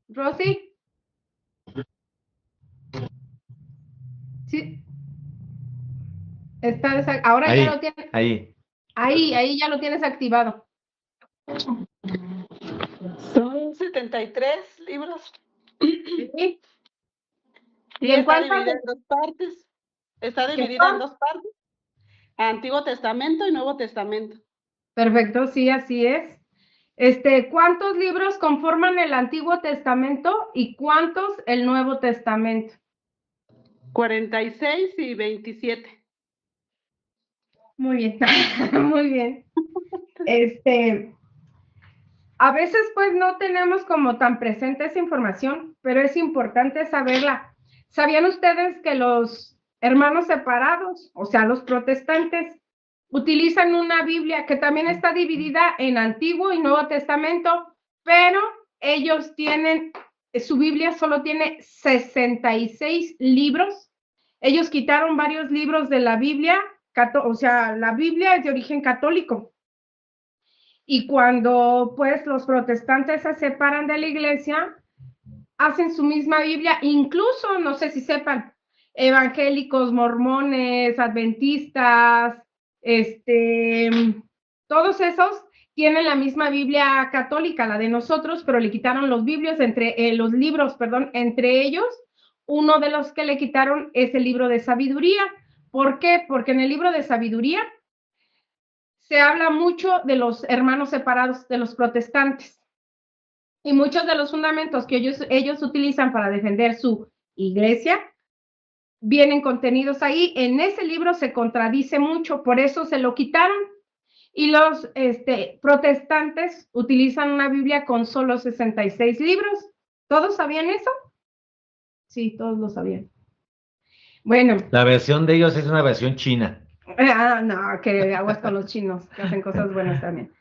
Rosy. Sí. Ahora ahí, ya lo tienes. ahí. Ahí ya lo tienes activado. Son 73 libros. ¿Sí? Y está dividida en dos partes. Está dividida en dos partes. Antiguo Testamento y Nuevo Testamento. Perfecto, sí, así es. ¿Cuántos libros conforman el Antiguo Testamento y cuántos el Nuevo Testamento? 46 y 27. Muy bien, muy bien. A veces pues no tenemos como tan presente esa información, pero es importante saberla. ¿Sabían ustedes que los hermanos separados, o sea, los protestantes, utilizan una Biblia que también está dividida en Antiguo y Nuevo Testamento, pero ellos tienen, su Biblia solo tiene 66 libros? Ellos quitaron varios libros de la Biblia, o sea, la Biblia es de origen católico. Y cuando pues los protestantes se separan de la iglesia, hacen su misma Biblia, incluso, no sé si sepan, evangélicos, mormones, adventistas, todos esos tienen la misma Biblia católica, la de nosotros, pero le quitaron los libros, entre ellos, uno de los que le quitaron es el libro de sabiduría. ¿Por qué? Porque en el libro de sabiduría se habla mucho de los hermanos separados, de los protestantes. Y muchos de los fundamentos que ellos utilizan para defender su iglesia vienen contenidos ahí. En ese libro se contradice mucho, por eso se lo quitaron. Y los protestantes utilizan una Biblia con solo 66 libros. ¿Todos sabían eso? Sí, todos lo sabían. Bueno. La versión de ellos es una versión china. No, que aguas con los chinos, que hacen cosas buenas también.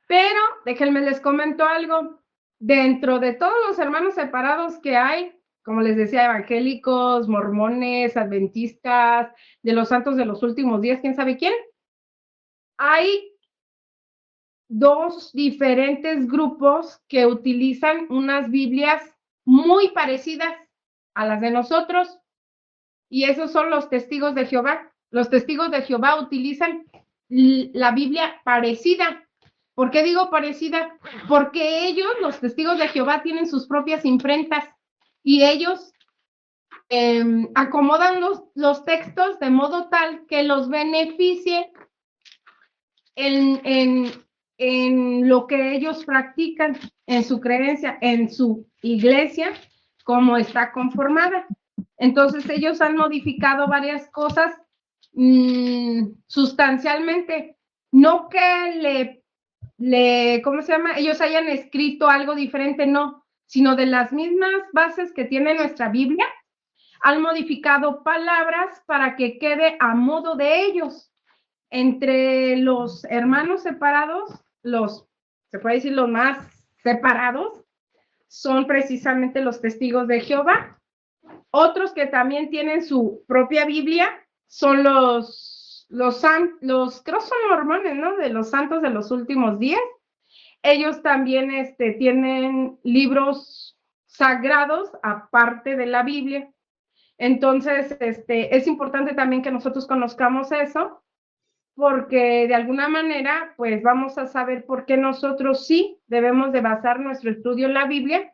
Pero déjenme les comento algo. Dentro de todos los hermanos separados que hay, como les decía, evangélicos, mormones, adventistas, de los santos de los últimos días, quién sabe quién, hay dos diferentes grupos que utilizan unas Biblias muy parecidas a las de nosotros, y esos son los testigos de Jehová. Los testigos de Jehová utilizan la Biblia parecida. ¿Por qué digo parecida? Porque ellos, los testigos de Jehová, tienen sus propias imprentas y ellos acomodan los textos de modo tal que los beneficie en lo que ellos practican, en su creencia, en su iglesia, como está conformada. Entonces ellos han modificado varias cosas sustancialmente, no que ¿cómo se llama? Ellos hayan escrito algo diferente, no, sino de las mismas bases que tiene nuestra Biblia, han modificado palabras para que quede a modo de ellos. Entre los hermanos separados, se puede decir los más separados, son precisamente los testigos de Jehová. Otros que también tienen su propia Biblia son los creo son mormones, ¿no? De los santos de los últimos días. Ellos también tienen libros sagrados aparte de la Biblia. Entonces, es importante también que nosotros conozcamos eso, porque de alguna manera, pues vamos a saber por qué nosotros sí debemos de basar nuestro estudio en la Biblia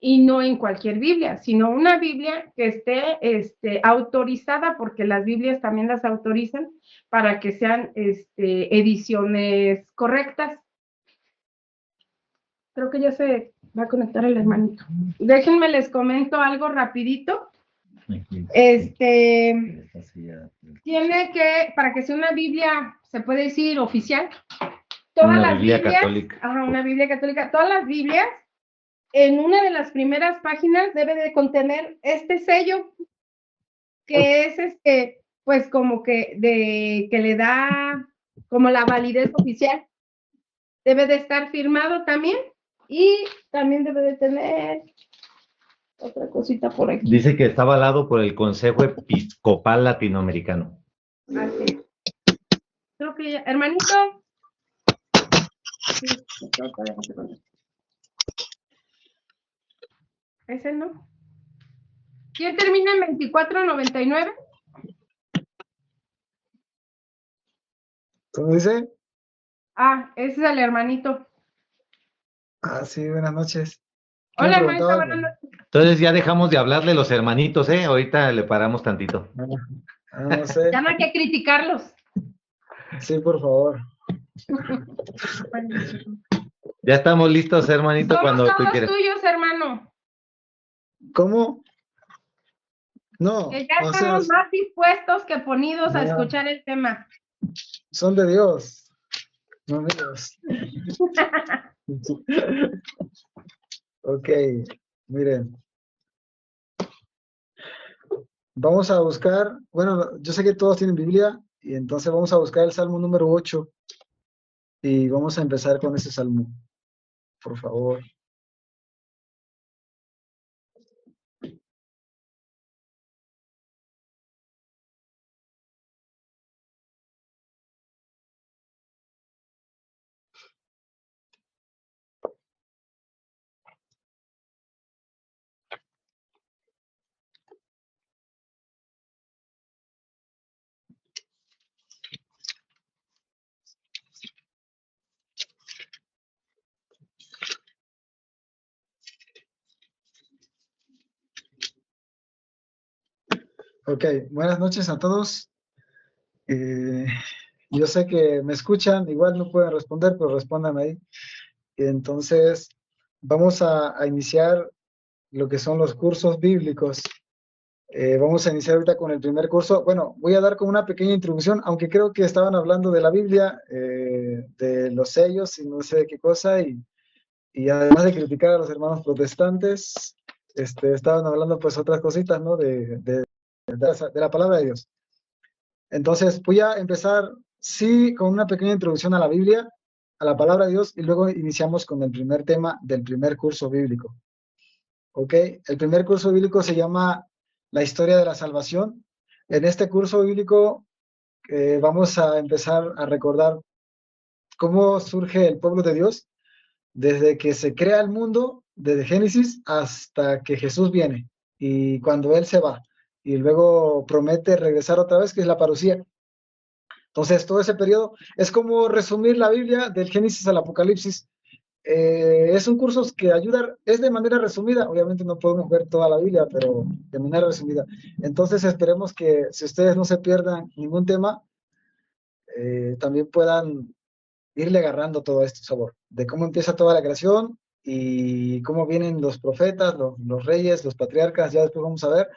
y no en cualquier Biblia, sino una Biblia que esté autorizada, porque las Biblias también las autorizan para que sean ediciones correctas. Creo que ya se va a conectar el hermanito. Déjenme les comento algo rapidito. Tiene que, para que sea una Biblia, se puede decir oficial, todas las Biblias, una Biblia católica, todas las Biblias, en una de las primeras páginas debe de contener este sello, que es pues como que le da como la validez oficial. Debe de estar firmado también, y también debe de tener otra cosita por aquí. Dice que está avalado por el Consejo Episcopal Latinoamericano. Así. Creo que ya, hermanito. Sí, Ese no. ¿Quién termina en 2499? ¿Cómo dice? Ah, ese es el hermanito. Ah, sí, buenas noches. ¿Quién Hola, me hermanito, preguntaba algo? buenas noches. Entonces ya dejamos de hablarle los hermanitos, ¿eh? Ahorita le paramos tantito. No sé. Ya no hay que criticarlos. Sí, por favor. Ya estamos listos, hermanito, Somos cuando tú todos quieras. tuyos, hermano. ¿Cómo? No, Que ya o sea, estamos más dispuestos que ponidos a no, escuchar el tema. son de Dios, no míos. Ok, miren. Vamos a buscar, bueno, yo sé que todos tienen Biblia, y entonces vamos a buscar el Salmo número 8 y vamos a empezar con ese Salmo, por favor. Ok, buenas noches a todos. Yo sé que me escuchan, igual no pueden responder, pero respondan ahí. Entonces, vamos a iniciar lo que son los cursos bíblicos. Vamos a iniciar ahorita con el primer curso. Bueno, voy a dar como una pequeña introducción, aunque creo que estaban hablando de la Biblia, de los sellos y no sé de qué cosa, y además de criticar a los hermanos protestantes, estaban hablando pues otras cositas, ¿no? De la palabra de Dios. Entonces, voy a empezar, sí, con una pequeña introducción a la Biblia, a la palabra de Dios, y luego iniciamos con el primer tema del primer curso bíblico. ¿Ok? El primer curso bíblico se llama La historia de la salvación. En este curso bíblico vamos a empezar a recordar cómo surge el pueblo de Dios desde que se crea el mundo, desde Génesis hasta que Jesús viene y cuando Él se va y luego promete regresar otra vez, que es la parucía. Entonces, todo ese periodo es como resumir la Biblia del Génesis al Apocalipsis. Es un curso que ayuda, es de manera resumida, obviamente no podemos ver toda la Biblia, pero de manera resumida. Entonces esperemos que si ustedes no se pierdan ningún tema, también puedan irle agarrando todo esto sabor, de cómo empieza toda la creación y cómo vienen los profetas, los reyes, los patriarcas, ya después vamos a ver,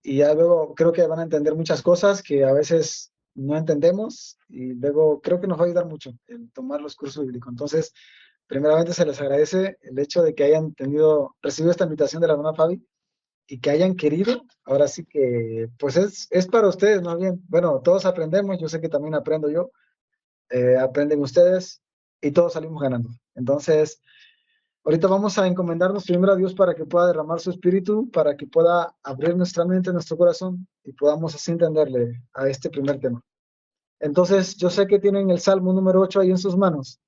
y ya luego creo que van a entender muchas cosas que a veces no entendemos, y luego creo que nos va a ayudar mucho el tomar los cursos bíblicos. Entonces, primeramente se les agradece el hecho de que hayan recibido esta invitación de la hermana Fabi y que hayan querido. Ahora sí que, pues es para ustedes más bien. Bueno, todos aprendemos, yo sé que también aprendo yo, aprenden ustedes y todos salimos ganando. Entonces, ahorita vamos a encomendarnos primero a Dios para que pueda derramar su espíritu, para que pueda abrir nuestra mente, nuestro corazón y podamos así entenderle a este primer tema. Entonces, yo sé que tienen el Salmo número 8 ahí en sus manos.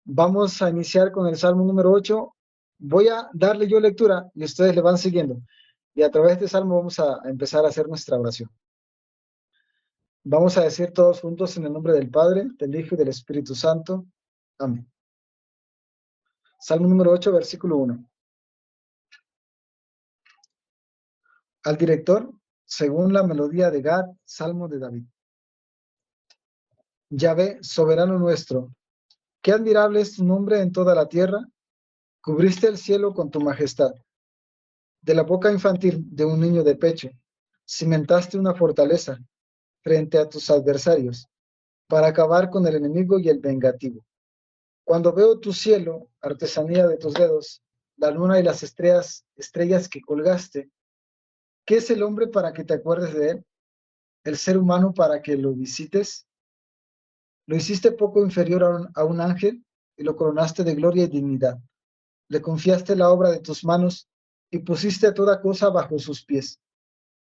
Vamos a iniciar con el Salmo número 8. Voy a darle yo lectura y ustedes le van siguiendo. Y a través de este Salmo vamos a empezar a hacer nuestra oración. Vamos a decir todos juntos en el nombre del Padre, del Hijo y del Espíritu Santo. Amén. Salmo número 8, versículo 1. Al director, según la melodía de Gad, Salmo de David. Yahvé, soberano nuestro, qué admirable es tu nombre en toda la tierra. Cubriste el cielo con tu majestad. De la boca infantil de un niño de pecho, cimentaste una fortaleza frente a tus adversarios, para acabar con el enemigo y el vengativo. Cuando veo tu cielo, artesanía de tus dedos, la luna y las estrellas que colgaste, ¿qué es el hombre para que te acuerdes de él? ¿El ser humano para que lo visites? Lo hiciste poco inferior a un ángel y lo coronaste de gloria y dignidad. Le confiaste la obra de tus manos y pusiste toda cosa bajo sus pies.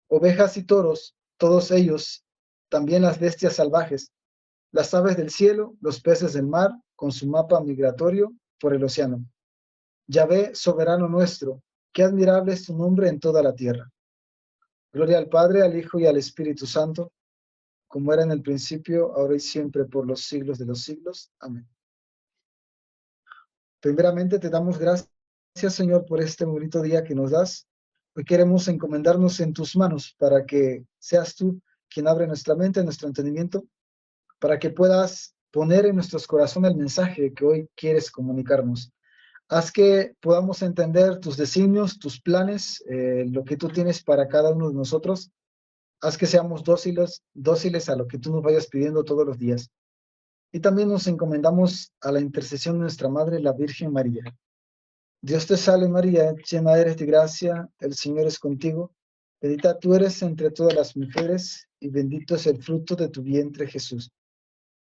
Ovejas y toros, todos ellos, también las bestias salvajes, las aves del cielo, los peces del mar, con su mapa migratorio por el océano. Yahvé, soberano nuestro, Qué admirable es tu nombre en toda la tierra. Gloria al Padre, al Hijo y al Espíritu Santo, como era en el principio, ahora y siempre, por los siglos de los siglos. Amén. Primeramente te damos gracias, Señor, por este bonito día que nos das. Hoy queremos encomendarnos en tus manos para que seas tú quien abre nuestra mente, nuestro entendimiento, para que puedas poner en nuestros corazones el mensaje que hoy quieres comunicarnos. Haz que podamos entender tus designios, tus planes, lo que tú tienes para cada uno de nosotros. Haz que seamos dóciles a lo que tú nos vayas pidiendo todos los días. Y también nos encomendamos a la intercesión de nuestra Madre, la Virgen María. Dios te salve María, llena eres de gracia, el Señor es contigo. Bendita tú eres entre todas las mujeres, y bendito es el fruto de tu vientre, Jesús.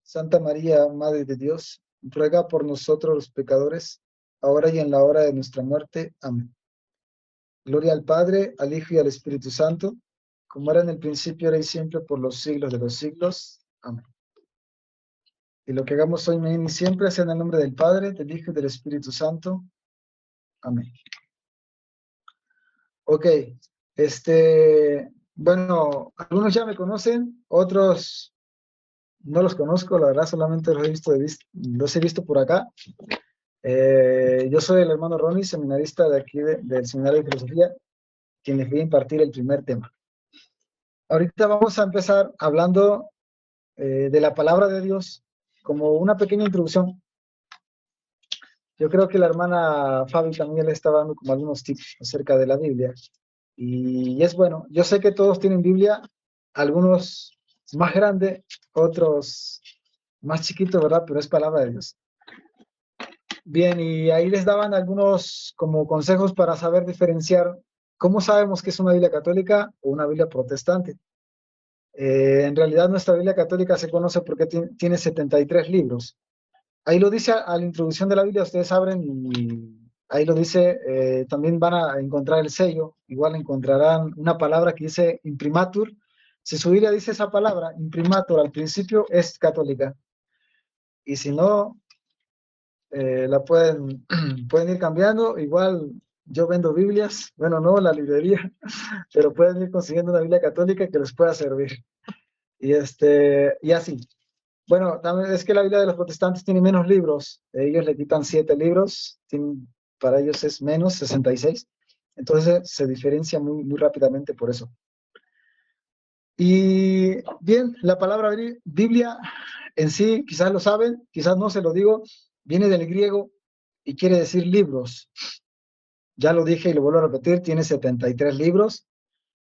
Santa María, Madre de Dios, ruega por nosotros los pecadores, ahora y en la hora de nuestra muerte. Amén. Gloria al Padre, al Hijo y al Espíritu Santo, como era en el principio, ahora y siempre, por los siglos de los siglos. Amén. Y lo que hagamos hoy, mañana y siempre, sea en el nombre del Padre, del Hijo y del Espíritu Santo. Amén. Ok, bueno, algunos ya me conocen, otros no los conozco, la verdad solamente los he visto por acá. Yo soy el hermano Ronnie, seminarista de aquí del Seminario de Filosofía, quien les voy a impartir el primer tema. Ahorita vamos a empezar hablando de la palabra de Dios como una pequeña introducción. Yo creo que la hermana Fabi también le estaba dando como algunos tips acerca de la Biblia. Y es bueno, yo sé que todos tienen Biblia, algunos más grandes, otros más chiquitos, ¿verdad? Pero es palabra de Dios. Bien, y ahí les daban algunos como consejos para saber diferenciar cómo sabemos que es una Biblia católica o una Biblia protestante. En realidad nuestra Biblia católica se conoce porque tiene 73 libros. Ahí lo dice a la introducción de la Biblia, ustedes abren y ahí lo dice, también van a encontrar el sello, igual encontrarán una palabra que dice imprimatur. Si su Biblia dice esa palabra, imprimatur, al principio es católica. Y si no, la pueden ir cambiando. Igual yo vendo Biblias, bueno, no la librería, pero pueden ir consiguiendo una Biblia católica que les pueda servir. Y así. Bueno, también es que la Biblia de los protestantes tiene menos libros. Ellos le quitan 7 libros, para ellos es menos, 66. Entonces se diferencia muy, muy rápidamente por eso. Y bien, la palabra Biblia en sí, quizás lo saben, quizás no se lo digo, viene del griego y quiere decir libros. Ya lo dije y lo vuelvo a repetir, tiene 73 libros.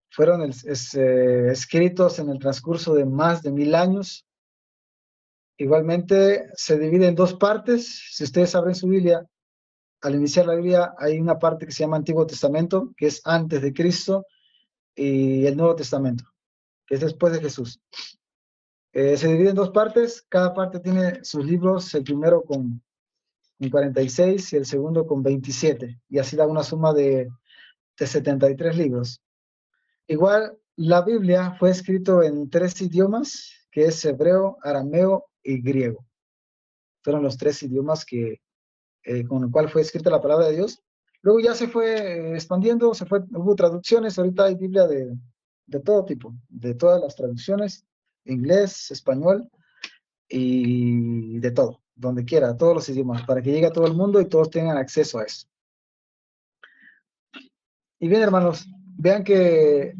Fueron escritos en el transcurso de más de 1000 años. Igualmente se divide en 2 partes. Si ustedes abren su Biblia, al iniciar la Biblia hay una parte que se llama Antiguo Testamento, que es antes de Cristo, y el Nuevo Testamento, que es después de Jesús. Se divide en 2 partes, cada parte tiene sus libros, el primero con 46 y el segundo con 27, y así da una suma de 73 libros. Igual, la Biblia fue escrito en 3 idiomas, que es hebreo, arameo y griego. Fueron los 3 idiomas con el cual fue escrita la palabra de Dios. Luego ya se fue expandiendo, hubo traducciones, ahorita hay Biblia de todo tipo, de todas las traducciones, inglés, español y de todo, donde quiera, todos los idiomas, para que llegue a todo el mundo y todos tengan acceso a eso. Y bien, hermanos, vean que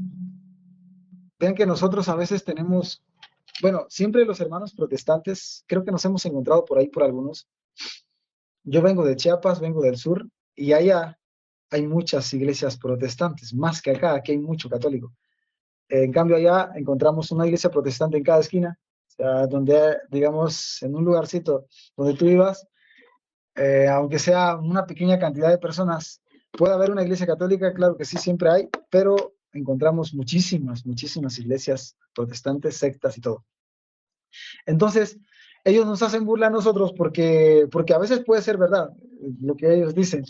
nosotros a veces tenemos, bueno, siempre los hermanos protestantes, creo que nos hemos encontrado por ahí por algunos. Yo vengo de Chiapas, vengo del sur, y allá hay muchas iglesias protestantes, más que acá, aquí hay mucho católico. En cambio allá encontramos una iglesia protestante en cada esquina, o sea, donde, digamos, en un lugarcito donde tú vivas, aunque sea una pequeña cantidad de personas, puede haber una iglesia católica, claro que sí, siempre hay, pero encontramos muchísimas iglesias protestantes, sectas y todo. Entonces, ellos nos hacen burla a nosotros porque a veces puede ser verdad lo que ellos dicen,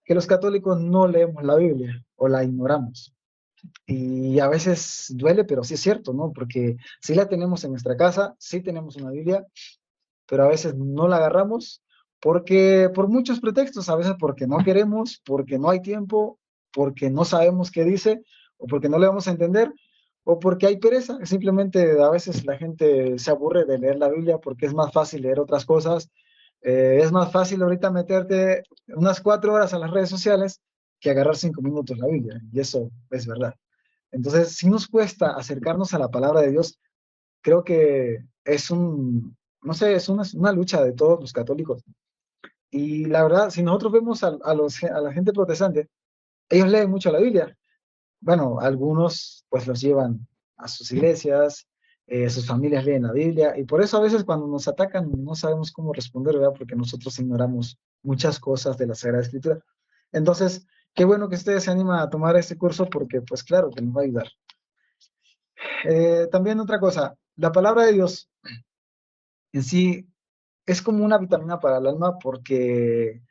que los católicos no leemos la Biblia o la ignoramos. Y a veces duele, pero sí es cierto, ¿no? Porque sí la tenemos en nuestra casa, sí tenemos una Biblia, pero a veces no la agarramos Porque por muchos pretextos, a veces porque no queremos, porque no hay tiempo, porque no sabemos qué dice, o porque no le vamos a entender, o porque hay pereza. Simplemente a veces la gente se aburre de leer la Biblia porque es más fácil leer otras cosas. Es más fácil ahorita meterte unas 4 horas a las redes sociales que agarrar 5 minutos la Biblia, y eso es verdad. Entonces, si nos cuesta acercarnos a la palabra de Dios, creo que es no sé, es una lucha de todos los católicos. Y la verdad, si nosotros vemos a la gente protestante, ellos leen mucho la Biblia. Bueno, algunos pues los llevan a sus iglesias, sus familias leen la Biblia, y por eso a veces cuando nos atacan no sabemos cómo responder, ¿verdad? Porque nosotros ignoramos muchas cosas de la Sagrada Escritura. Entonces, qué bueno que ustedes se animan a tomar este curso porque pues claro que nos va a ayudar. También otra cosa, la palabra de Dios en sí es como una vitamina para el alma porque,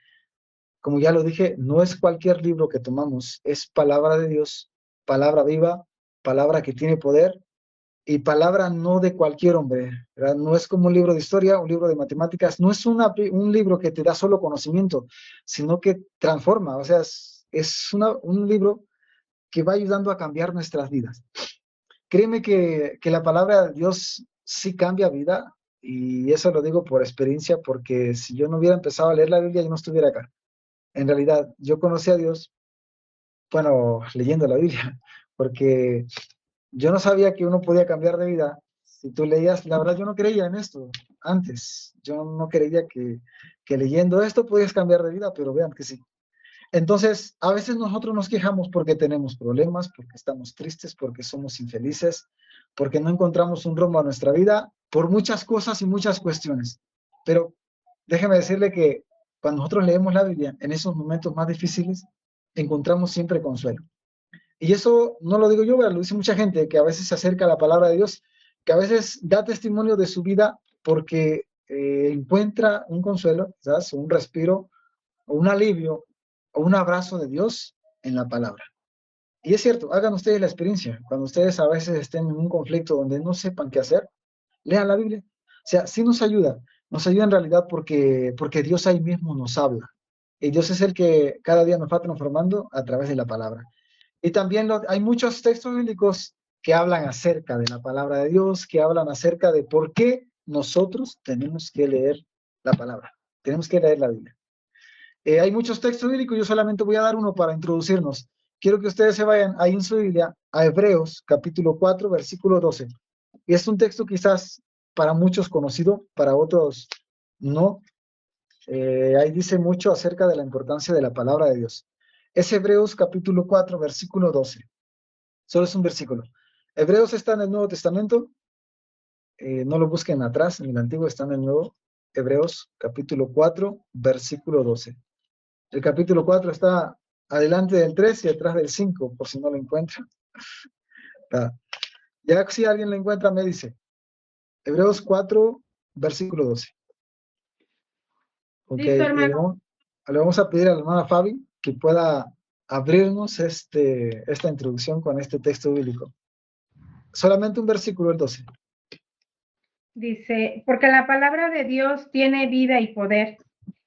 como ya lo dije, no es cualquier libro que tomamos, es palabra de Dios, palabra viva, palabra que tiene poder y palabra no de cualquier hombre, ¿verdad? No es como un libro de historia, un libro de matemáticas, no es un libro que te da solo conocimiento, sino que transforma, o sea, es un libro que va ayudando a cambiar nuestras vidas. Créeme que la palabra de Dios sí cambia vida, y eso lo digo por experiencia, porque si yo no hubiera empezado a leer la Biblia, yo no estuviera acá. En realidad, yo conocí a Dios, bueno, leyendo la Biblia, porque yo no sabía que uno podía cambiar de vida. Si tú leías, la verdad yo no creía en esto antes. Yo no creía que leyendo esto podías cambiar de vida, pero vean que sí. Entonces, a veces nosotros nos quejamos porque tenemos problemas, porque estamos tristes, porque somos infelices, porque no encontramos un rumbo a nuestra vida, por muchas cosas y muchas cuestiones. Pero déjeme decirle que cuando nosotros leemos la Biblia, en esos momentos más difíciles, encontramos siempre consuelo. Y eso no lo digo yo, lo dice mucha gente que a veces se acerca a la palabra de Dios, que a veces da testimonio de su vida porque encuentra un consuelo, ¿sabes? Un respiro, o un alivio, o un abrazo de Dios en la palabra. Y es cierto, hagan ustedes la experiencia. Cuando ustedes a veces estén en un conflicto donde no sepan qué hacer, lean la Biblia. O sea, sí nos ayuda en realidad porque Dios ahí mismo nos habla. Y Dios es el que cada día nos va transformando a través de la palabra. Y también hay muchos textos bíblicos que hablan acerca de la palabra de Dios, que hablan acerca de por qué nosotros tenemos que leer la palabra, tenemos que leer la Biblia. Hay muchos textos bíblicos, yo solamente voy a dar uno para introducirnos. Quiero que ustedes se vayan ahí en su Biblia a Hebreos, capítulo 4, versículo 12. Y es un texto quizás para muchos conocido, para otros no. Ahí dice mucho acerca de la importancia de la palabra de Dios. Es Hebreos capítulo 4, versículo 12. Solo es un versículo. Hebreos está en el Nuevo Testamento. No lo busquen atrás, en el Antiguo está en el Nuevo. Hebreos capítulo 4, versículo 12. El capítulo 4 está adelante del 3 y atrás del 5, por si no lo encuentran. Ya si alguien lo encuentra, me dice. Hebreos 4, versículo 12. Ok, le vamos a pedir a la hermana Fabi que pueda abrirnos esta introducción con este texto bíblico. Solamente un versículo, el 12. Dice, porque la palabra de Dios tiene vida y poder.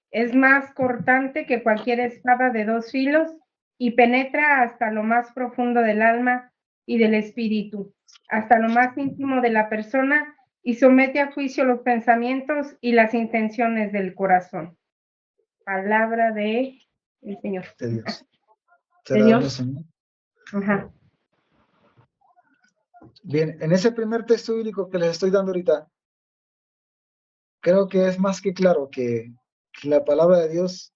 Es más cortante que cualquier espada de 2 filos y penetra hasta lo más profundo del alma y del espíritu, hasta lo más íntimo de la persona, y somete a juicio los pensamientos y las intenciones del corazón. Palabra de el Señor. De Dios. De Dios. Ajá. Bien, en ese primer texto bíblico que les estoy dando ahorita, creo que es más que claro que la palabra de Dios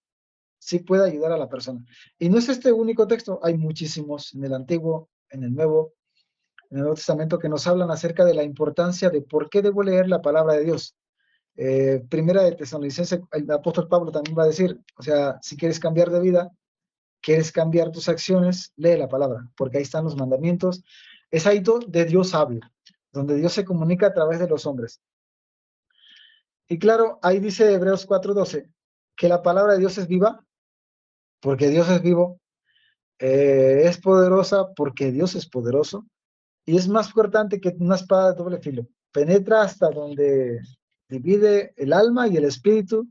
sí puede ayudar a la persona. Y no es este único texto, hay muchísimos en el Antiguo, en el Nuevo Testamento que nos hablan acerca de la importancia de por qué debo leer la palabra de Dios. Primera de Tesalonicenses, el apóstol Pablo también va a decir, o sea, si quieres cambiar de vida, quieres cambiar tus acciones, lee la palabra, porque ahí están los mandamientos. Es ahí donde Dios habla, donde Dios se comunica a través de los hombres. Y claro, ahí dice Hebreos 4:12, que la palabra de Dios es viva, porque Dios es vivo, es poderosa, porque Dios es poderoso, y es más cortante que una espada de doble filo. Penetra hasta donde divide el alma y el espíritu,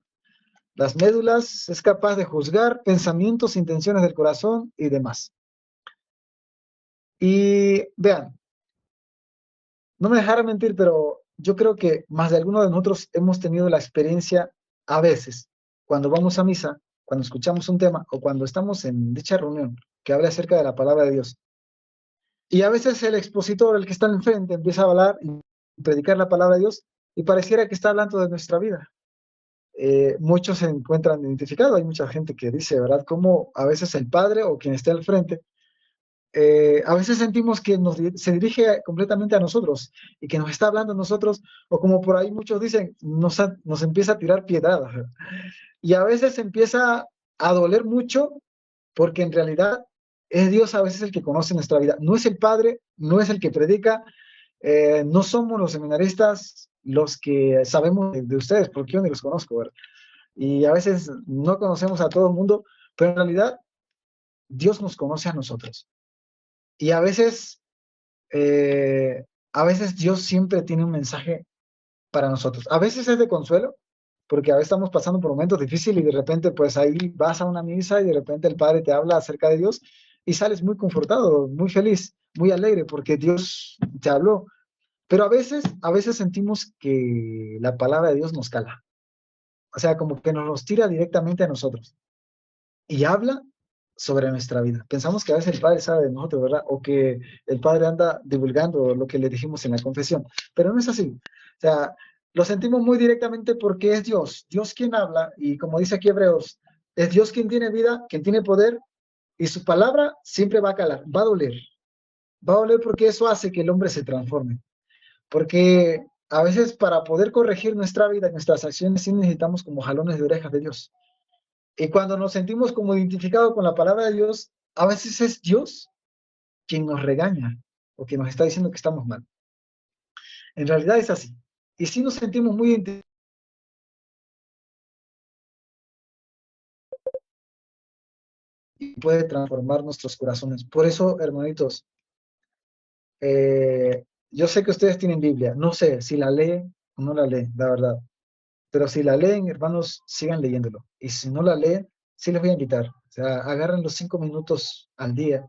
las médulas, es capaz de juzgar pensamientos, intenciones del corazón y demás. Y vean, no me dejarán mentir, pero yo creo que más de alguno de nosotros hemos tenido la experiencia a veces, cuando vamos a misa, cuando escuchamos un tema o cuando estamos en dicha reunión que habla acerca de la palabra de Dios. Y a veces el expositor, el que está enfrente, empieza a hablar y predicar la palabra de Dios y pareciera que está hablando de nuestra vida. Muchos se encuentran identificados, hay mucha gente que dice, ¿verdad? Como a veces el padre o quien esté al frente, a veces sentimos que se dirige completamente a nosotros y que nos está hablando a nosotros, o como por ahí muchos dicen, nos empieza a tirar piedradas. Y a veces empieza a doler mucho porque en realidad es Dios a veces el que conoce nuestra vida. No es el Padre, no es el que predica, no somos los seminaristas los que sabemos de ustedes, porque yo ni los conozco, ¿verdad? Y a veces no conocemos a todo el mundo, pero en realidad Dios nos conoce a nosotros. Y a veces Dios siempre tiene un mensaje para nosotros. A veces es de consuelo, porque a veces estamos pasando por momentos difíciles y de repente pues ahí vas a una misa y de repente el Padre te habla acerca de Dios y sales muy confortado, muy feliz, muy alegre porque Dios te habló. Pero a veces sentimos que la palabra de Dios nos cala. O sea, como que nos los tira directamente a nosotros y habla sobre nuestra vida. Pensamos que a veces el Padre sabe de nosotros, ¿verdad? O que el Padre anda divulgando lo que le dijimos en la confesión, pero no es así. O sea, lo sentimos muy directamente porque es Dios quien habla, y como dice aquí Hebreos, es Dios quien tiene vida, quien tiene poder, y su palabra siempre va a calar, va a doler porque eso hace que el hombre se transforme. Porque a veces para poder corregir nuestra vida, nuestras acciones, sí necesitamos como jalones de orejas de Dios. Y cuando nos sentimos como identificados con la palabra de Dios, a veces es Dios quien nos regaña o que nos está diciendo que estamos mal. En realidad es así. Y si nos sentimos muy identificados, puede transformar nuestros corazones. Por eso, hermanitos, yo sé que ustedes tienen Biblia. No sé si la leen o no la leen, la verdad. Pero si la leen, hermanos, sigan leyéndolo. Y si no la leen, sí les voy a invitar. O sea, agarren los 5 minutos al día.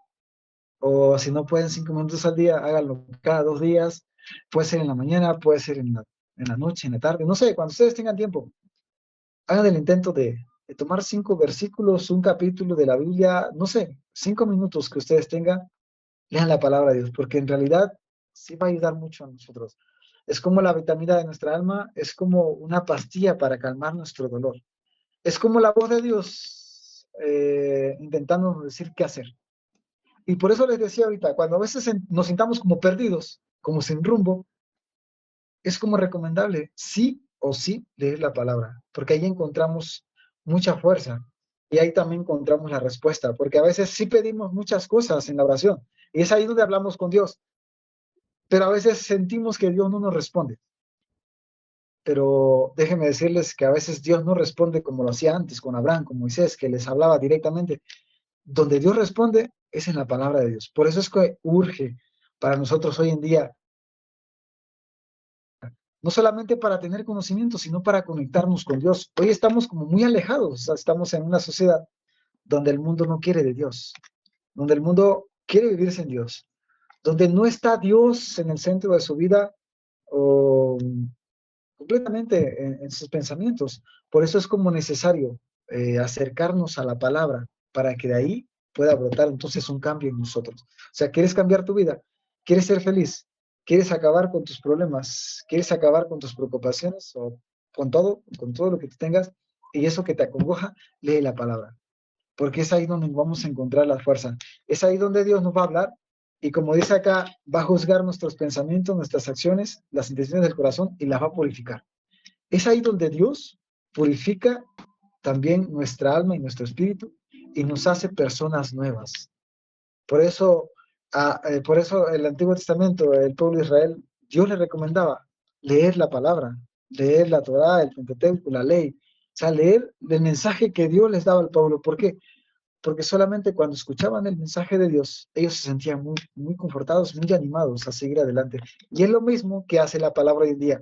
O si no pueden 5 minutos al día, háganlo cada 2 días. Puede ser en la mañana, puede ser en la noche, en la tarde. No sé, cuando ustedes tengan tiempo, hagan el intento de tomar 5 versículos, un capítulo de la Biblia, no sé, 5 minutos que ustedes tengan, lean la palabra de Dios, porque en realidad sí va a ayudar mucho a nosotros. Es como la vitamina de nuestra alma, es como una pastilla para calmar nuestro dolor. Es como la voz de Dios intentando decir qué hacer. Y por eso les decía ahorita, cuando a veces nos sintamos como perdidos, como sin rumbo, es como recomendable sí o sí leer la palabra, porque ahí encontramos mucha fuerza y ahí también encontramos la respuesta, porque a veces sí pedimos muchas cosas en la oración y es ahí donde hablamos con Dios, pero a veces sentimos que Dios no nos responde. Pero déjenme decirles que a veces Dios no responde como lo hacía antes con Abraham, con Moisés, que les hablaba directamente. Donde Dios responde es en la palabra de Dios. Por eso es que urge para nosotros hoy en día, no solamente para tener conocimiento, sino para conectarnos con Dios. Hoy estamos como muy alejados, o sea, estamos en una sociedad donde el mundo no quiere de Dios, donde el mundo quiere vivir sin Dios, donde no está Dios en el centro de su vida o completamente en sus pensamientos. Por eso es como necesario acercarnos a la palabra para que de ahí pueda brotar entonces un cambio en nosotros. O sea, ¿quieres cambiar tu vida? ¿Quieres ser feliz? ¿Quieres acabar con tus problemas? ¿Quieres acabar con tus preocupaciones o con todo lo que tú tengas? Y eso que te acongoja, lee la palabra. Porque es ahí donde vamos a encontrar la fuerza. Es ahí donde Dios nos va a hablar y como dice acá, va a juzgar nuestros pensamientos, nuestras acciones, las intenciones del corazón y las va a purificar. Es ahí donde Dios purifica también nuestra alma y nuestro espíritu y nos hace personas nuevas. Por eso el Antiguo Testamento, el pueblo de Israel, Dios le recomendaba leer la palabra, leer la Torá, el Pentateuco, la ley, o sea, leer el mensaje que Dios les daba al pueblo. ¿Por qué? Porque solamente cuando escuchaban el mensaje de Dios, ellos se sentían muy, muy confortados, muy animados a seguir adelante. Y es lo mismo que hace la palabra hoy en día.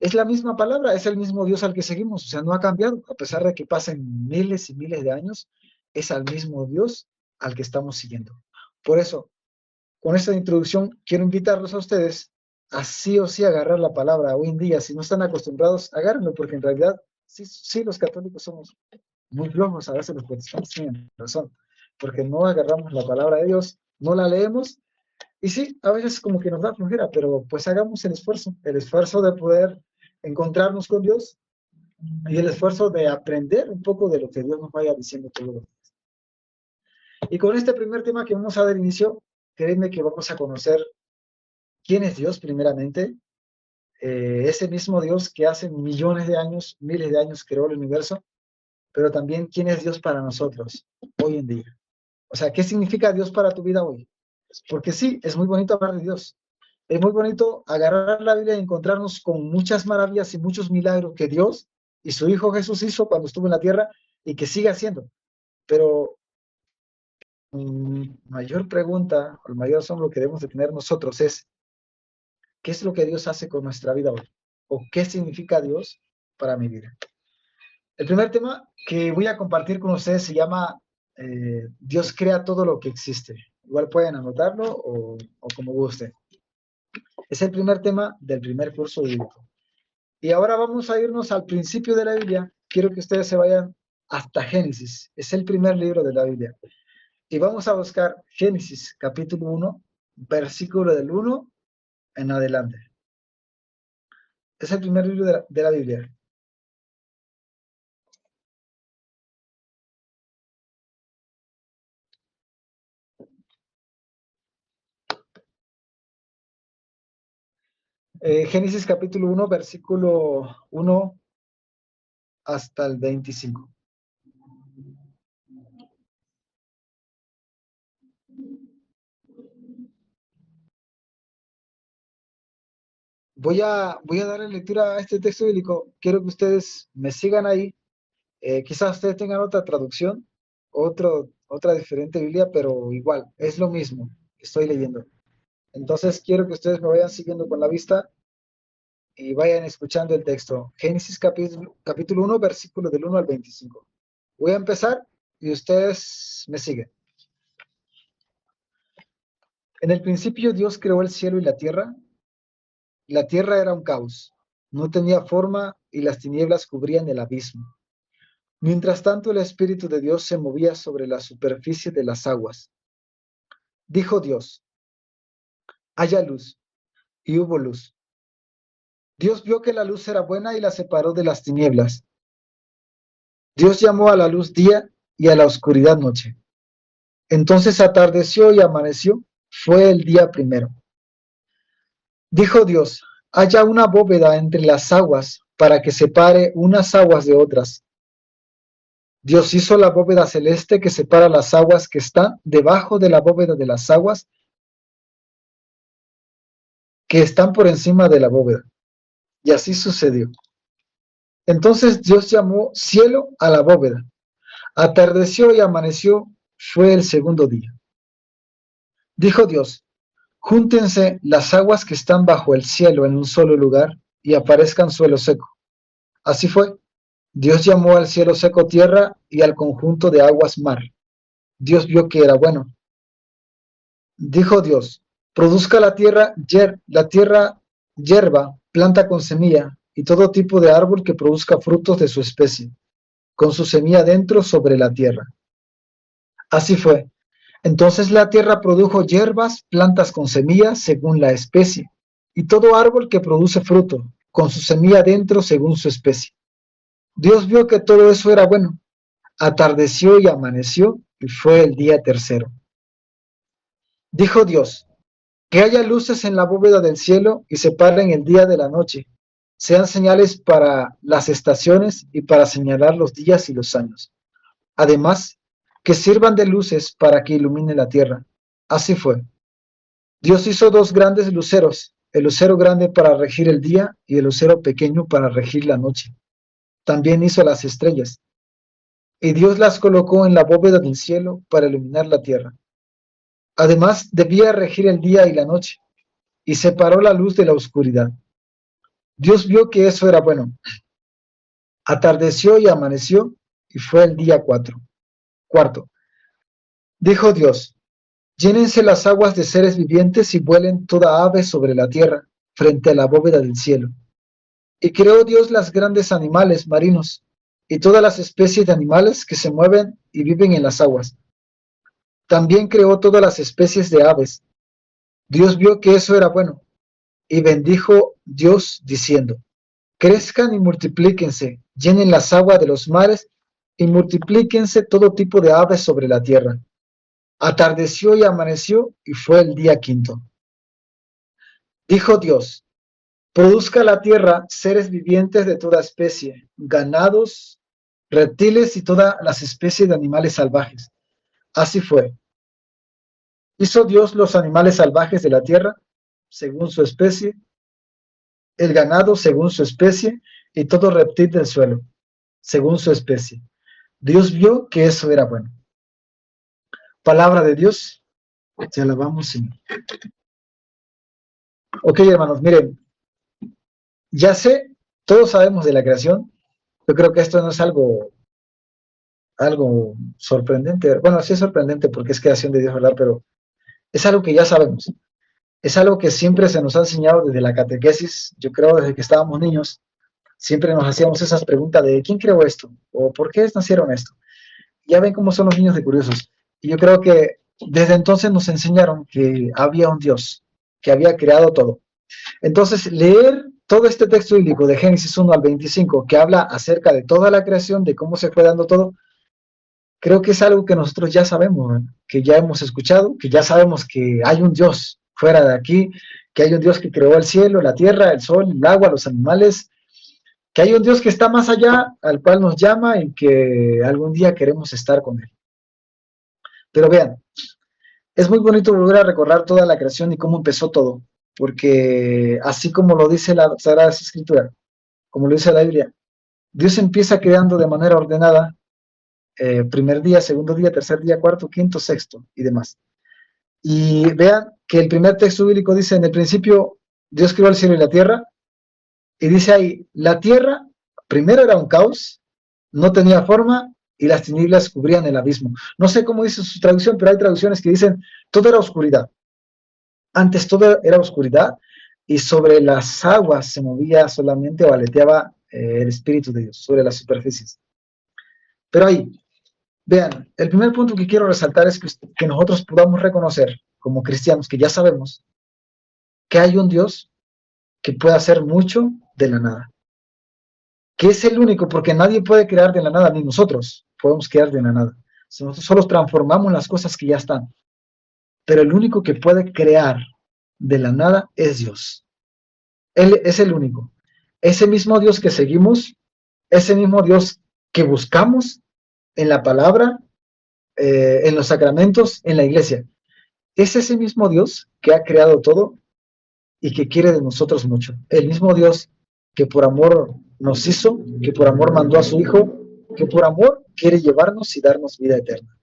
Es la misma palabra, es el mismo Dios al que seguimos, o sea, no ha cambiado, a pesar de que pasen miles y miles de años, es al mismo Dios al que estamos siguiendo. Por eso, con esta introducción, quiero invitarlos a ustedes a sí o sí agarrar la palabra hoy en día. Si no están acostumbrados, agárrenlo, porque en realidad, sí, los católicos somos muy flojos, a veces los protestantes tienen razón, porque no agarramos la palabra de Dios, no la leemos, y sí, a veces como que nos da flojera, pero pues hagamos el esfuerzo de poder encontrarnos con Dios, y el esfuerzo de aprender un poco de lo que Dios nos vaya diciendo todos los días. Y con este primer tema que vamos a dar inicio, créanme que vamos a conocer quién es Dios primeramente, ese mismo Dios que hace millones de años, miles de años creó el universo, pero también quién es Dios para nosotros hoy en día. O sea, ¿qué significa Dios para tu vida hoy? Porque sí, es muy bonito hablar de Dios. Es muy bonito agarrar la Biblia y encontrarnos con muchas maravillas y muchos milagros que Dios y su Hijo Jesús hizo cuando estuvo en la tierra y que sigue haciendo. Pero mayor pregunta, o el mayor asombro que debemos de tener nosotros es, ¿qué es lo que Dios hace con nuestra vida hoy? ¿O qué significa Dios para mi vida? El primer tema que voy a compartir con ustedes se llama Dios crea todo lo que existe. Igual pueden anotarlo o como guste. Es el primer tema del primer curso bíblico. Y ahora vamos a irnos al principio de la Biblia. Quiero que ustedes se vayan hasta Génesis. Es el primer libro de la Biblia. Y vamos a buscar Génesis capítulo 1, versículo del 1 en adelante. Es el primer libro de la Biblia. Génesis capítulo 1, versículo 1 hasta el 25. Voy a darle lectura a este texto bíblico. Quiero que ustedes me sigan ahí. Quizás ustedes tengan otra traducción, otra diferente Biblia, pero igual, es lo mismo que estoy leyendo. Entonces quiero que ustedes me vayan siguiendo con la vista y vayan escuchando el texto. Génesis capítulo 1, versículo del 1 al 25. Voy a empezar y ustedes me siguen. En el principio Dios creó el cielo y la tierra. La tierra era un caos, no tenía forma y las tinieblas cubrían el abismo. Mientras tanto el Espíritu de Dios se movía sobre la superficie de las aguas. Dijo Dios, haya luz, y hubo luz. Dios vio que la luz era buena y la separó de las tinieblas. Dios llamó a la luz día y a la oscuridad noche. Entonces atardeció y amaneció, fue el día primero. Dijo Dios, haya una bóveda entre las aguas para que separe unas aguas de otras. Dios hizo la bóveda celeste que separa las aguas que están debajo de la bóveda de las aguas que están por encima de la bóveda. Y así sucedió. Entonces Dios llamó cielo a la bóveda. Atardeció y amaneció, fue el segundo día. Dijo Dios, júntense las aguas que están bajo el cielo en un solo lugar y aparezcan suelo seco. Así fue. Dios llamó al cielo seco tierra y al conjunto de aguas mar. Dios vio que era bueno. Dijo Dios, produzca la tierra hierba, planta con semilla, y todo tipo de árbol que produzca frutos de su especie, con su semilla dentro sobre la tierra. Así fue. Entonces la tierra produjo hierbas, plantas con semillas según la especie, y todo árbol que produce fruto, con su semilla dentro según su especie. Dios vio que todo eso era bueno. Atardeció y amaneció, y fue el día tercero. Dijo Dios, que haya luces en la bóveda del cielo y separen el día de la noche, sean señales para las estaciones y para señalar los días y los años. Además, que sirvan de luces para que ilumine la tierra. Así fue. Dios hizo dos grandes luceros, el lucero grande para regir el día y el lucero pequeño para regir la noche. También hizo las estrellas. Y Dios las colocó en la bóveda del cielo para iluminar la tierra. Además, debía regir el día y la noche, y separó la luz de la oscuridad. Dios vio que eso era bueno. Atardeció y amaneció, y fue el día cuarto. Dijo Dios, llénense las aguas de seres vivientes y vuelen toda ave sobre la tierra, frente a la bóveda del cielo. Y creó Dios los grandes animales marinos, y todas las especies de animales que se mueven y viven en las aguas. También creó todas las especies de aves. Dios vio que eso era bueno, y bendijo Dios diciendo, crezcan y multiplíquense, llenen las aguas de los mares, y multiplíquense todo tipo de aves sobre la tierra. Atardeció y amaneció, y fue el día quinto. Dijo Dios, produzca la tierra seres vivientes de toda especie, ganados, reptiles y todas las especies de animales salvajes. Así fue. Hizo Dios los animales salvajes de la tierra, según su especie, el ganado según su especie, y todo reptil del suelo, según su especie. Dios vio que eso era bueno. Palabra de Dios, te alabamos, Señor. Ok, hermanos, miren, ya sé, todos sabemos de la creación. Yo creo que esto no es algo sorprendente. Bueno, sí es sorprendente porque es creación de Dios, ¿verdad? Pero es algo que ya sabemos. Es algo que siempre se nos ha enseñado desde la catequesis. Yo creo desde que estábamos niños, siempre nos hacíamos esas preguntas de ¿quién creó esto? ¿O por qué nacieron esto? Ya ven cómo son los niños de curiosos. Y yo creo que desde entonces nos enseñaron que había un Dios, que había creado todo. Entonces, leer todo este texto bíblico de Génesis 1 al 25, que habla acerca de toda la creación, de cómo se fue dando todo, creo que es algo que nosotros ya sabemos, ¿no? Que ya hemos escuchado, que ya sabemos que hay un Dios fuera de aquí, que hay un Dios que creó el cielo, la tierra, el sol, el agua, los animales, que hay un Dios que está más allá, al cual nos llama y que algún día queremos estar con él. Pero vean, es muy bonito volver a recordar toda la creación y cómo empezó todo, porque así como lo dice la Sagrada Escritura, como lo dice la Biblia, Dios empieza creando de manera ordenada, primer día, segundo día, tercer día, cuarto, quinto, sexto y demás. Y vean que el primer texto bíblico dice, en el principio Dios creó el cielo y la tierra, y dice ahí, la tierra primero era un caos, no tenía forma, y las tinieblas cubrían el abismo. No sé cómo dice su traducción, pero hay traducciones que dicen, todo era oscuridad. Antes todo era oscuridad, y sobre las aguas se movía solamente o aleteaba el Espíritu de Dios, sobre las superficies. Pero ahí, vean, el primer punto que quiero resaltar es que nosotros podamos reconocer, como cristianos, que ya sabemos, que hay un Dios que puede hacer mucho de la nada. Que es el único, porque nadie puede crear de la nada, ni nosotros podemos crear de la nada. Nosotros solo transformamos las cosas que ya están. Pero el único que puede crear de la nada es Dios. Él es el único. Ese mismo Dios que seguimos, ese mismo Dios que buscamos en la palabra, en los sacramentos, en la iglesia. Es ese mismo Dios que ha creado todo y que quiere de nosotros mucho. El mismo Dios que por amor nos hizo, que por amor mandó a su Hijo, que por amor quiere llevarnos y darnos vida eterna.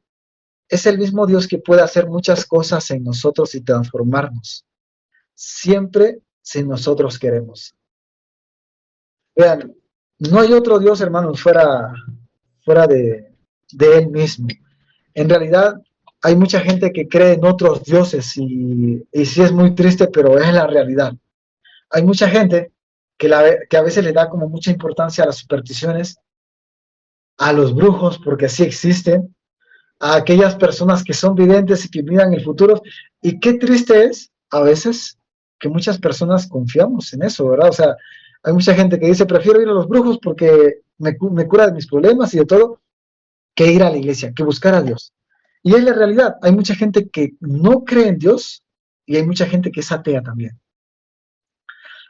Es el mismo Dios que puede hacer muchas cosas en nosotros y transformarnos. Siempre si nosotros queremos. Vean, no hay otro Dios, hermanos, fuera de Él mismo. En realidad, hay mucha gente que cree en otros dioses y sí es muy triste, pero es la realidad. Hay mucha gente que a veces le da como mucha importancia a las supersticiones, a los brujos, porque sí existen, a aquellas personas que son videntes y que miran el futuro. Y qué triste es, a veces, que muchas personas confiamos en eso, ¿verdad? O sea, hay mucha gente que dice, prefiero ir a los brujos porque me cura de mis problemas y de todo, que ir a la iglesia, que buscar a Dios. Y es la realidad, hay mucha gente que no cree en Dios y hay mucha gente que es atea también.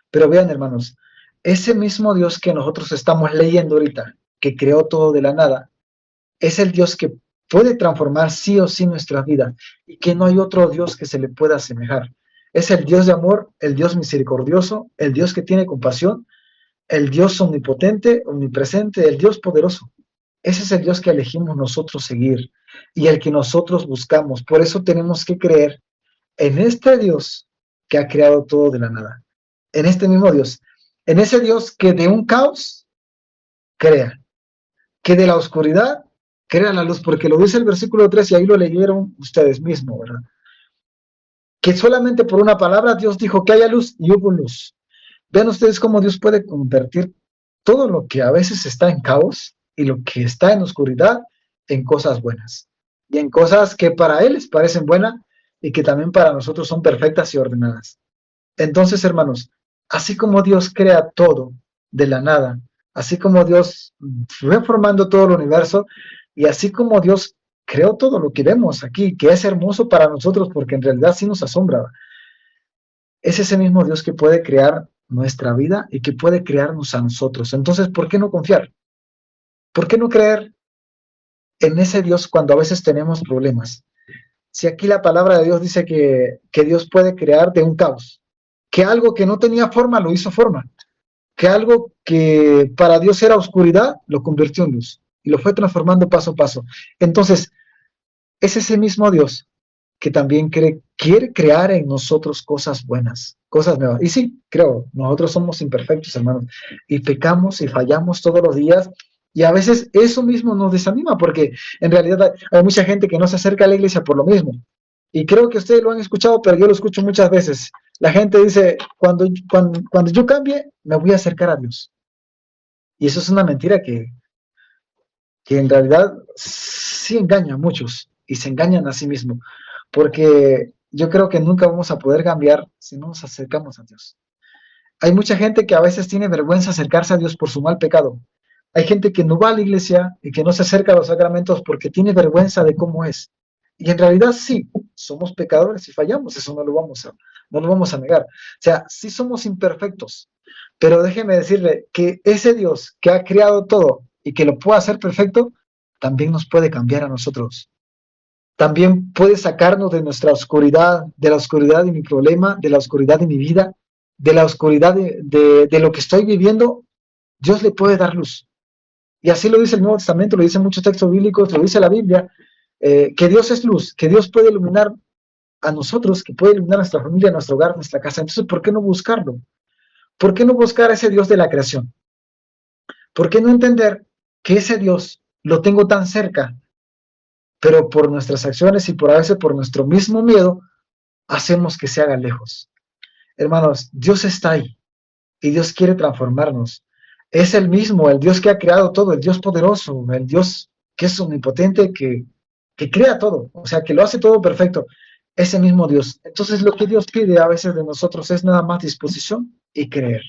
Pero vean, hermanos, ese mismo Dios que nosotros estamos leyendo ahorita, que creó todo de la nada, es el Dios que puede transformar sí o sí nuestra vida y que no hay otro Dios que se le pueda asemejar. Es el Dios de amor, el Dios misericordioso, el Dios que tiene compasión, el Dios omnipotente, omnipresente, el Dios poderoso. Ese es el Dios que elegimos nosotros seguir y el que nosotros buscamos. Por eso tenemos que creer en este Dios que ha creado todo de la nada. En este mismo Dios. En ese Dios que de un caos crea, que de la oscuridad crea la luz, porque lo dice el versículo 3 y ahí lo leyeron ustedes mismos, ¿verdad? Que solamente por una palabra Dios dijo que haya luz y hubo luz. Vean ustedes cómo Dios puede convertir todo lo que a veces está en caos y lo que está en oscuridad en cosas buenas. Y en cosas que para Él les parecen buenas y que también para nosotros son perfectas y ordenadas. Entonces, hermanos, así como Dios crea todo de la nada, así como Dios fue formando todo el universo, y así como Dios creó todo lo que vemos aquí, que es hermoso para nosotros porque en realidad sí nos asombra, es ese mismo Dios que puede crear nuestra vida y que puede crearnos a nosotros. Entonces, ¿por qué no confiar? ¿Por qué no creer en ese Dios cuando a veces tenemos problemas? Si aquí la palabra de Dios dice que Dios puede crear de un caos, que algo que no tenía forma lo hizo forma, que algo que para Dios era oscuridad lo convirtió en luz y lo fue transformando paso a paso. Entonces, es ese mismo Dios que también quiere crear en nosotros cosas buenas, cosas nuevas. Y sí, creo, nosotros somos imperfectos, hermanos, y pecamos y fallamos todos los días, y a veces eso mismo nos desanima, porque en realidad hay mucha gente que no se acerca a la iglesia por lo mismo. Y creo que ustedes lo han escuchado, pero yo lo escucho muchas veces. La gente dice, cuando yo cambie, me voy a acercar a Dios. Y eso es una mentira que en realidad sí engaña a muchos, y se engañan a sí mismos. Porque yo creo que nunca vamos a poder cambiar si no nos acercamos a Dios. Hay mucha gente que a veces tiene vergüenza acercarse a Dios por su mal pecado. Hay gente que no va a la iglesia y que no se acerca a los sacramentos porque tiene vergüenza de cómo es. Y en realidad sí, somos pecadores y fallamos, eso no lo vamos a negar. O sea, sí somos imperfectos, pero déjeme decirle que ese Dios que ha creado todo y que lo puede hacer perfecto, también nos puede cambiar a nosotros. También puede sacarnos de nuestra oscuridad, de la oscuridad de mi problema, de la oscuridad de mi vida, de la oscuridad de lo que estoy viviendo. Dios le puede dar luz. Y así lo dice el Nuevo Testamento, lo dicen muchos textos bíblicos, lo dice la Biblia, que Dios es luz, que Dios puede iluminar a nosotros, que puede iluminar a nuestra familia, a nuestro hogar, a nuestra casa. Entonces, ¿por qué no buscarlo? ¿Por qué no buscar a ese Dios de la creación? ¿Por qué no entender que ese Dios lo tengo tan cerca, pero por nuestras acciones y por a veces por nuestro mismo miedo, hacemos que se haga lejos? Hermanos, Dios está ahí y Dios quiere transformarnos. Es el mismo, el Dios que ha creado todo, el Dios poderoso, el Dios que es omnipotente, que crea todo, o sea, que lo hace todo perfecto. Ese mismo Dios. Entonces, lo que Dios pide a veces de nosotros es nada más disposición y creer.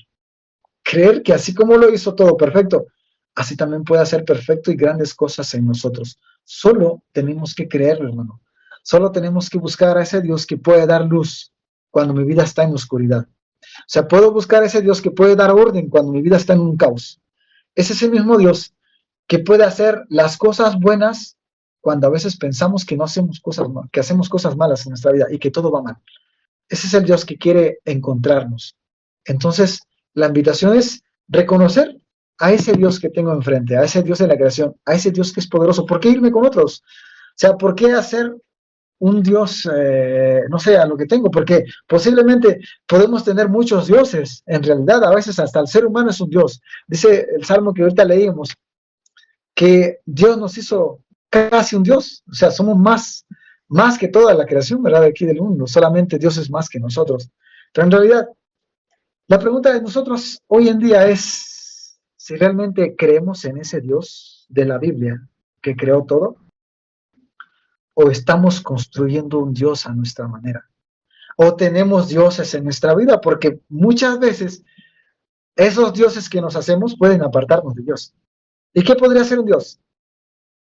Creer que así como lo hizo todo perfecto, así también puede hacer perfecto y grandes cosas en nosotros. Solo tenemos que creerlo, hermano. Solo tenemos que buscar a ese Dios que puede dar luz cuando mi vida está en oscuridad. O sea, puedo buscar a ese Dios que puede dar orden cuando mi vida está en un caos. Es ese mismo Dios que puede hacer las cosas buenas cuando a veces pensamos que no hacemos cosas mal, que hacemos cosas malas en nuestra vida y que todo va mal. Ese es el Dios que quiere encontrarnos. Entonces, la invitación es reconocer a ese Dios que tengo enfrente, a ese Dios de la creación, a ese Dios que es poderoso. ¿Por qué irme con otros? O sea, ¿por qué hacer un Dios, no sé, a lo que tengo? Porque posiblemente podemos tener muchos dioses. En realidad, a veces hasta el ser humano es un Dios. Dice el Salmo que ahorita leímos, que Dios nos hizo casi un Dios. O sea, somos más que toda la creación, ¿verdad? De aquí del mundo. Solamente Dios es más que nosotros. Pero en realidad, la pregunta de nosotros hoy en día es si realmente creemos en ese Dios de la Biblia que creó todo, o estamos construyendo un Dios a nuestra manera, o tenemos dioses en nuestra vida, porque muchas veces esos dioses que nos hacemos pueden apartarnos de Dios. ¿Y qué podría ser un Dios?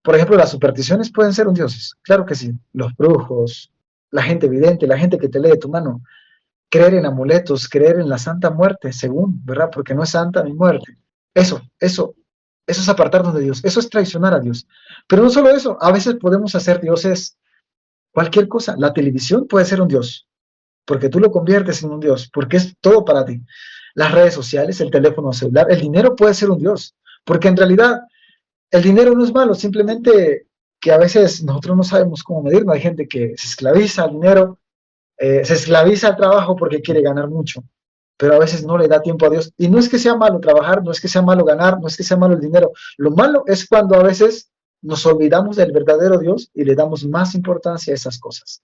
Por ejemplo, las supersticiones pueden ser un Dios, claro que sí. Los brujos, la gente vidente, la gente que te lee tu mano, creer en amuletos, creer en la santa muerte, según, ¿verdad? Porque no es santa ni muerte. Eso es apartarnos de Dios, eso es traicionar a Dios. Pero no solo eso, a veces podemos hacer dioses cualquier cosa. La televisión puede ser un Dios, porque tú lo conviertes en un Dios, porque es todo para ti. Las redes sociales, el teléfono celular, el dinero puede ser un Dios, porque en realidad el dinero no es malo, simplemente que a veces nosotros no sabemos cómo medirlo. Hay gente que se esclaviza al dinero, se esclaviza al trabajo porque quiere ganar mucho. pero a veces no le da tiempo a Dios. Y no es que sea malo trabajar, no es que sea malo ganar, no es que sea malo el dinero. Lo malo es cuando a veces nos olvidamos del verdadero Dios y le damos más importancia a esas cosas.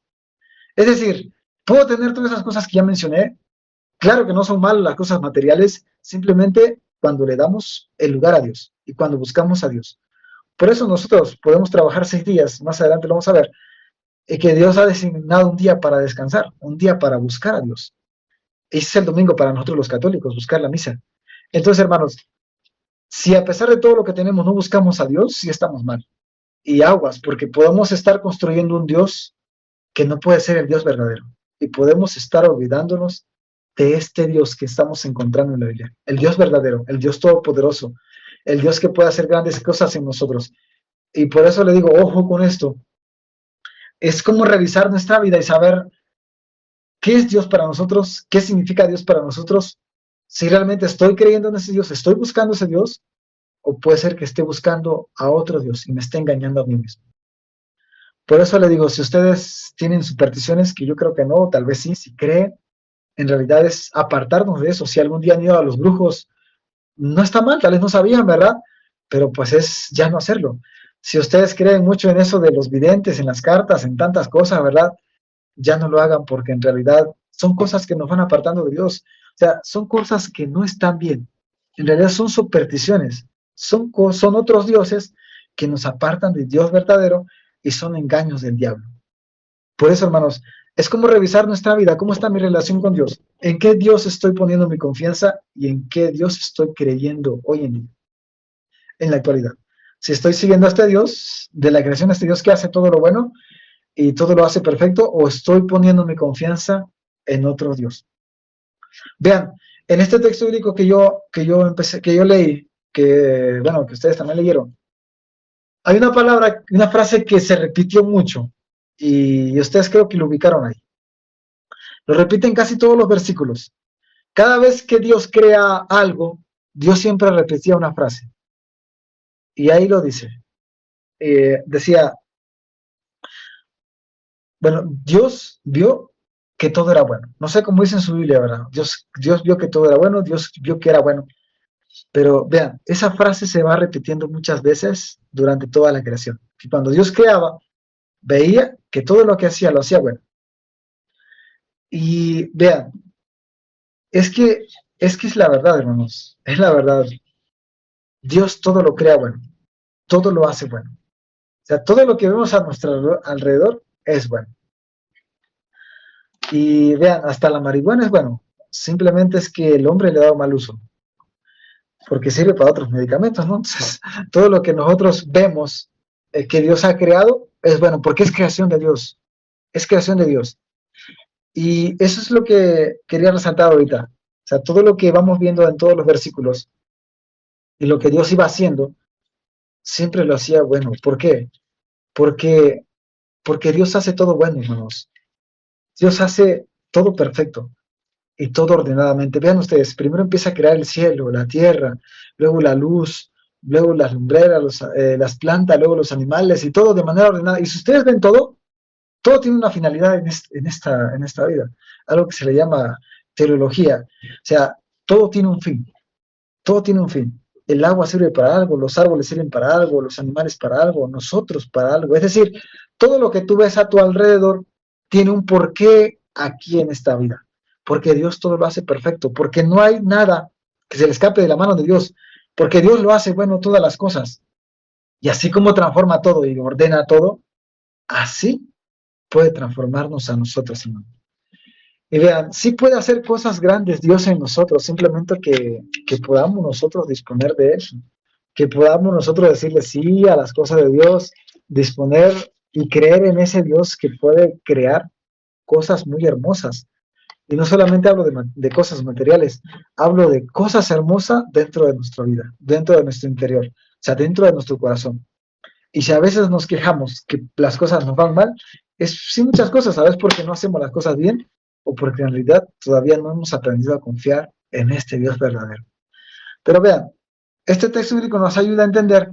Es decir, puedo tener todas esas cosas que ya mencioné. Claro que no son malas las cosas materiales, simplemente cuando le damos el lugar a Dios y cuando buscamos a Dios. Por eso nosotros podemos trabajar 6 días, más adelante lo vamos a ver, y que Dios ha designado un día para descansar, un día para buscar a Dios. Ese es el domingo para nosotros los católicos, buscar la misa. Entonces, hermanos, si a pesar de todo lo que tenemos no buscamos a Dios, sí estamos mal. Y aguas, porque podemos estar construyendo un Dios que no puede ser el Dios verdadero. Y podemos estar olvidándonos de este Dios que estamos encontrando en la Biblia. El Dios verdadero, el Dios todopoderoso, el Dios que puede hacer grandes cosas en nosotros. Y por eso le digo, ojo con esto. Es como revisar nuestra vida y saber qué es Dios para nosotros, qué significa Dios para nosotros, si realmente estoy creyendo en ese Dios, estoy buscando ese Dios, o puede ser que esté buscando a otro Dios y me esté engañando a mí mismo. Por eso le digo, si ustedes tienen supersticiones, que yo creo que no, tal vez sí, si creen, en realidad es apartarnos de eso. Si algún día han ido a los brujos, no está mal, tal vez no sabían, ¿verdad? Pero pues es ya no hacerlo. Si ustedes creen mucho en eso de los videntes, en las cartas, en tantas cosas, ¿verdad? Ya no lo hagan, porque en realidad son cosas que nos van apartando de Dios. O sea, son cosas que no están bien. En realidad son supersticiones. Son otros dioses que nos apartan del Dios verdadero y son engaños del diablo. Por eso, hermanos, es como revisar nuestra vida. ¿Cómo está mi relación con Dios? ¿En qué Dios estoy poniendo mi confianza y en qué Dios estoy creyendo hoy en día, en la actualidad? Si estoy siguiendo a este Dios, de la creación, a este Dios que hace todo lo bueno y todo lo hace perfecto, o estoy poniendo mi confianza en otro Dios. Vean, en este texto bíblico que yo leí, que ustedes también leyeron, hay una palabra, una frase que se repitió mucho, y ustedes creo que lo ubicaron ahí. Lo repiten casi todos los versículos. Cada vez que Dios crea algo, Dios siempre repetía una frase. Y ahí lo dice. Decía, bueno, Dios vio que todo era bueno. No sé cómo dice en su Biblia, ¿verdad? Dios vio que todo era bueno, Dios vio que era bueno. Pero vean, esa frase se va repitiendo muchas veces durante toda la creación. Y cuando Dios creaba, veía que todo lo que hacía, lo hacía bueno. Y vean, es que es la verdad, hermanos, es la verdad. Dios todo lo crea bueno, todo lo hace bueno. O sea, todo lo que vemos a nuestro alrededor es bueno. Y vean, hasta la marihuana es bueno. Simplemente es que el hombre le ha dado mal uso, porque sirve para otros medicamentos, ¿no? Entonces, todo lo que nosotros vemos que Dios ha creado es bueno, porque es creación de Dios. Es creación de Dios. Y eso es lo que quería resaltar ahorita. O sea, todo lo que vamos viendo en todos los versículos y lo que Dios iba haciendo, siempre lo hacía bueno. ¿Por qué? Porque Dios hace todo bueno, hermanos. Dios hace todo perfecto y todo ordenadamente. Vean ustedes, primero empieza a crear el cielo, la tierra, luego la luz, luego las lumbreras, las plantas, luego los animales y todo de manera ordenada. Y si ustedes ven todo tiene una finalidad en esta vida, algo que se le llama teleología. O sea, todo tiene un fin, todo tiene un fin. El agua sirve para algo, los árboles sirven para algo, los animales para algo, nosotros para algo. Es decir, todo lo que tú ves a tu alrededor tiene un porqué aquí en esta vida, porque Dios todo lo hace perfecto, porque no hay nada que se le escape de la mano de Dios, porque Dios lo hace bueno todas las cosas. Y así como transforma todo y ordena todo, así puede transformarnos a nosotros, hermano. Y vean, sí puede hacer cosas grandes Dios en nosotros, simplemente que podamos nosotros disponer de eso, que podamos nosotros decirle sí a las cosas de Dios, disponer y creer en ese Dios que puede crear cosas muy hermosas. Y no solamente hablo de cosas materiales, hablo de cosas hermosas dentro de nuestra vida, dentro de nuestro interior, o sea, dentro de nuestro corazón. Y si a veces nos quejamos que las cosas nos van mal, es sí muchas cosas, ¿sabes? Porque no hacemos las cosas bien o porque en realidad todavía no hemos aprendido a confiar en este Dios verdadero. Pero vean, este texto bíblico nos ayuda a entender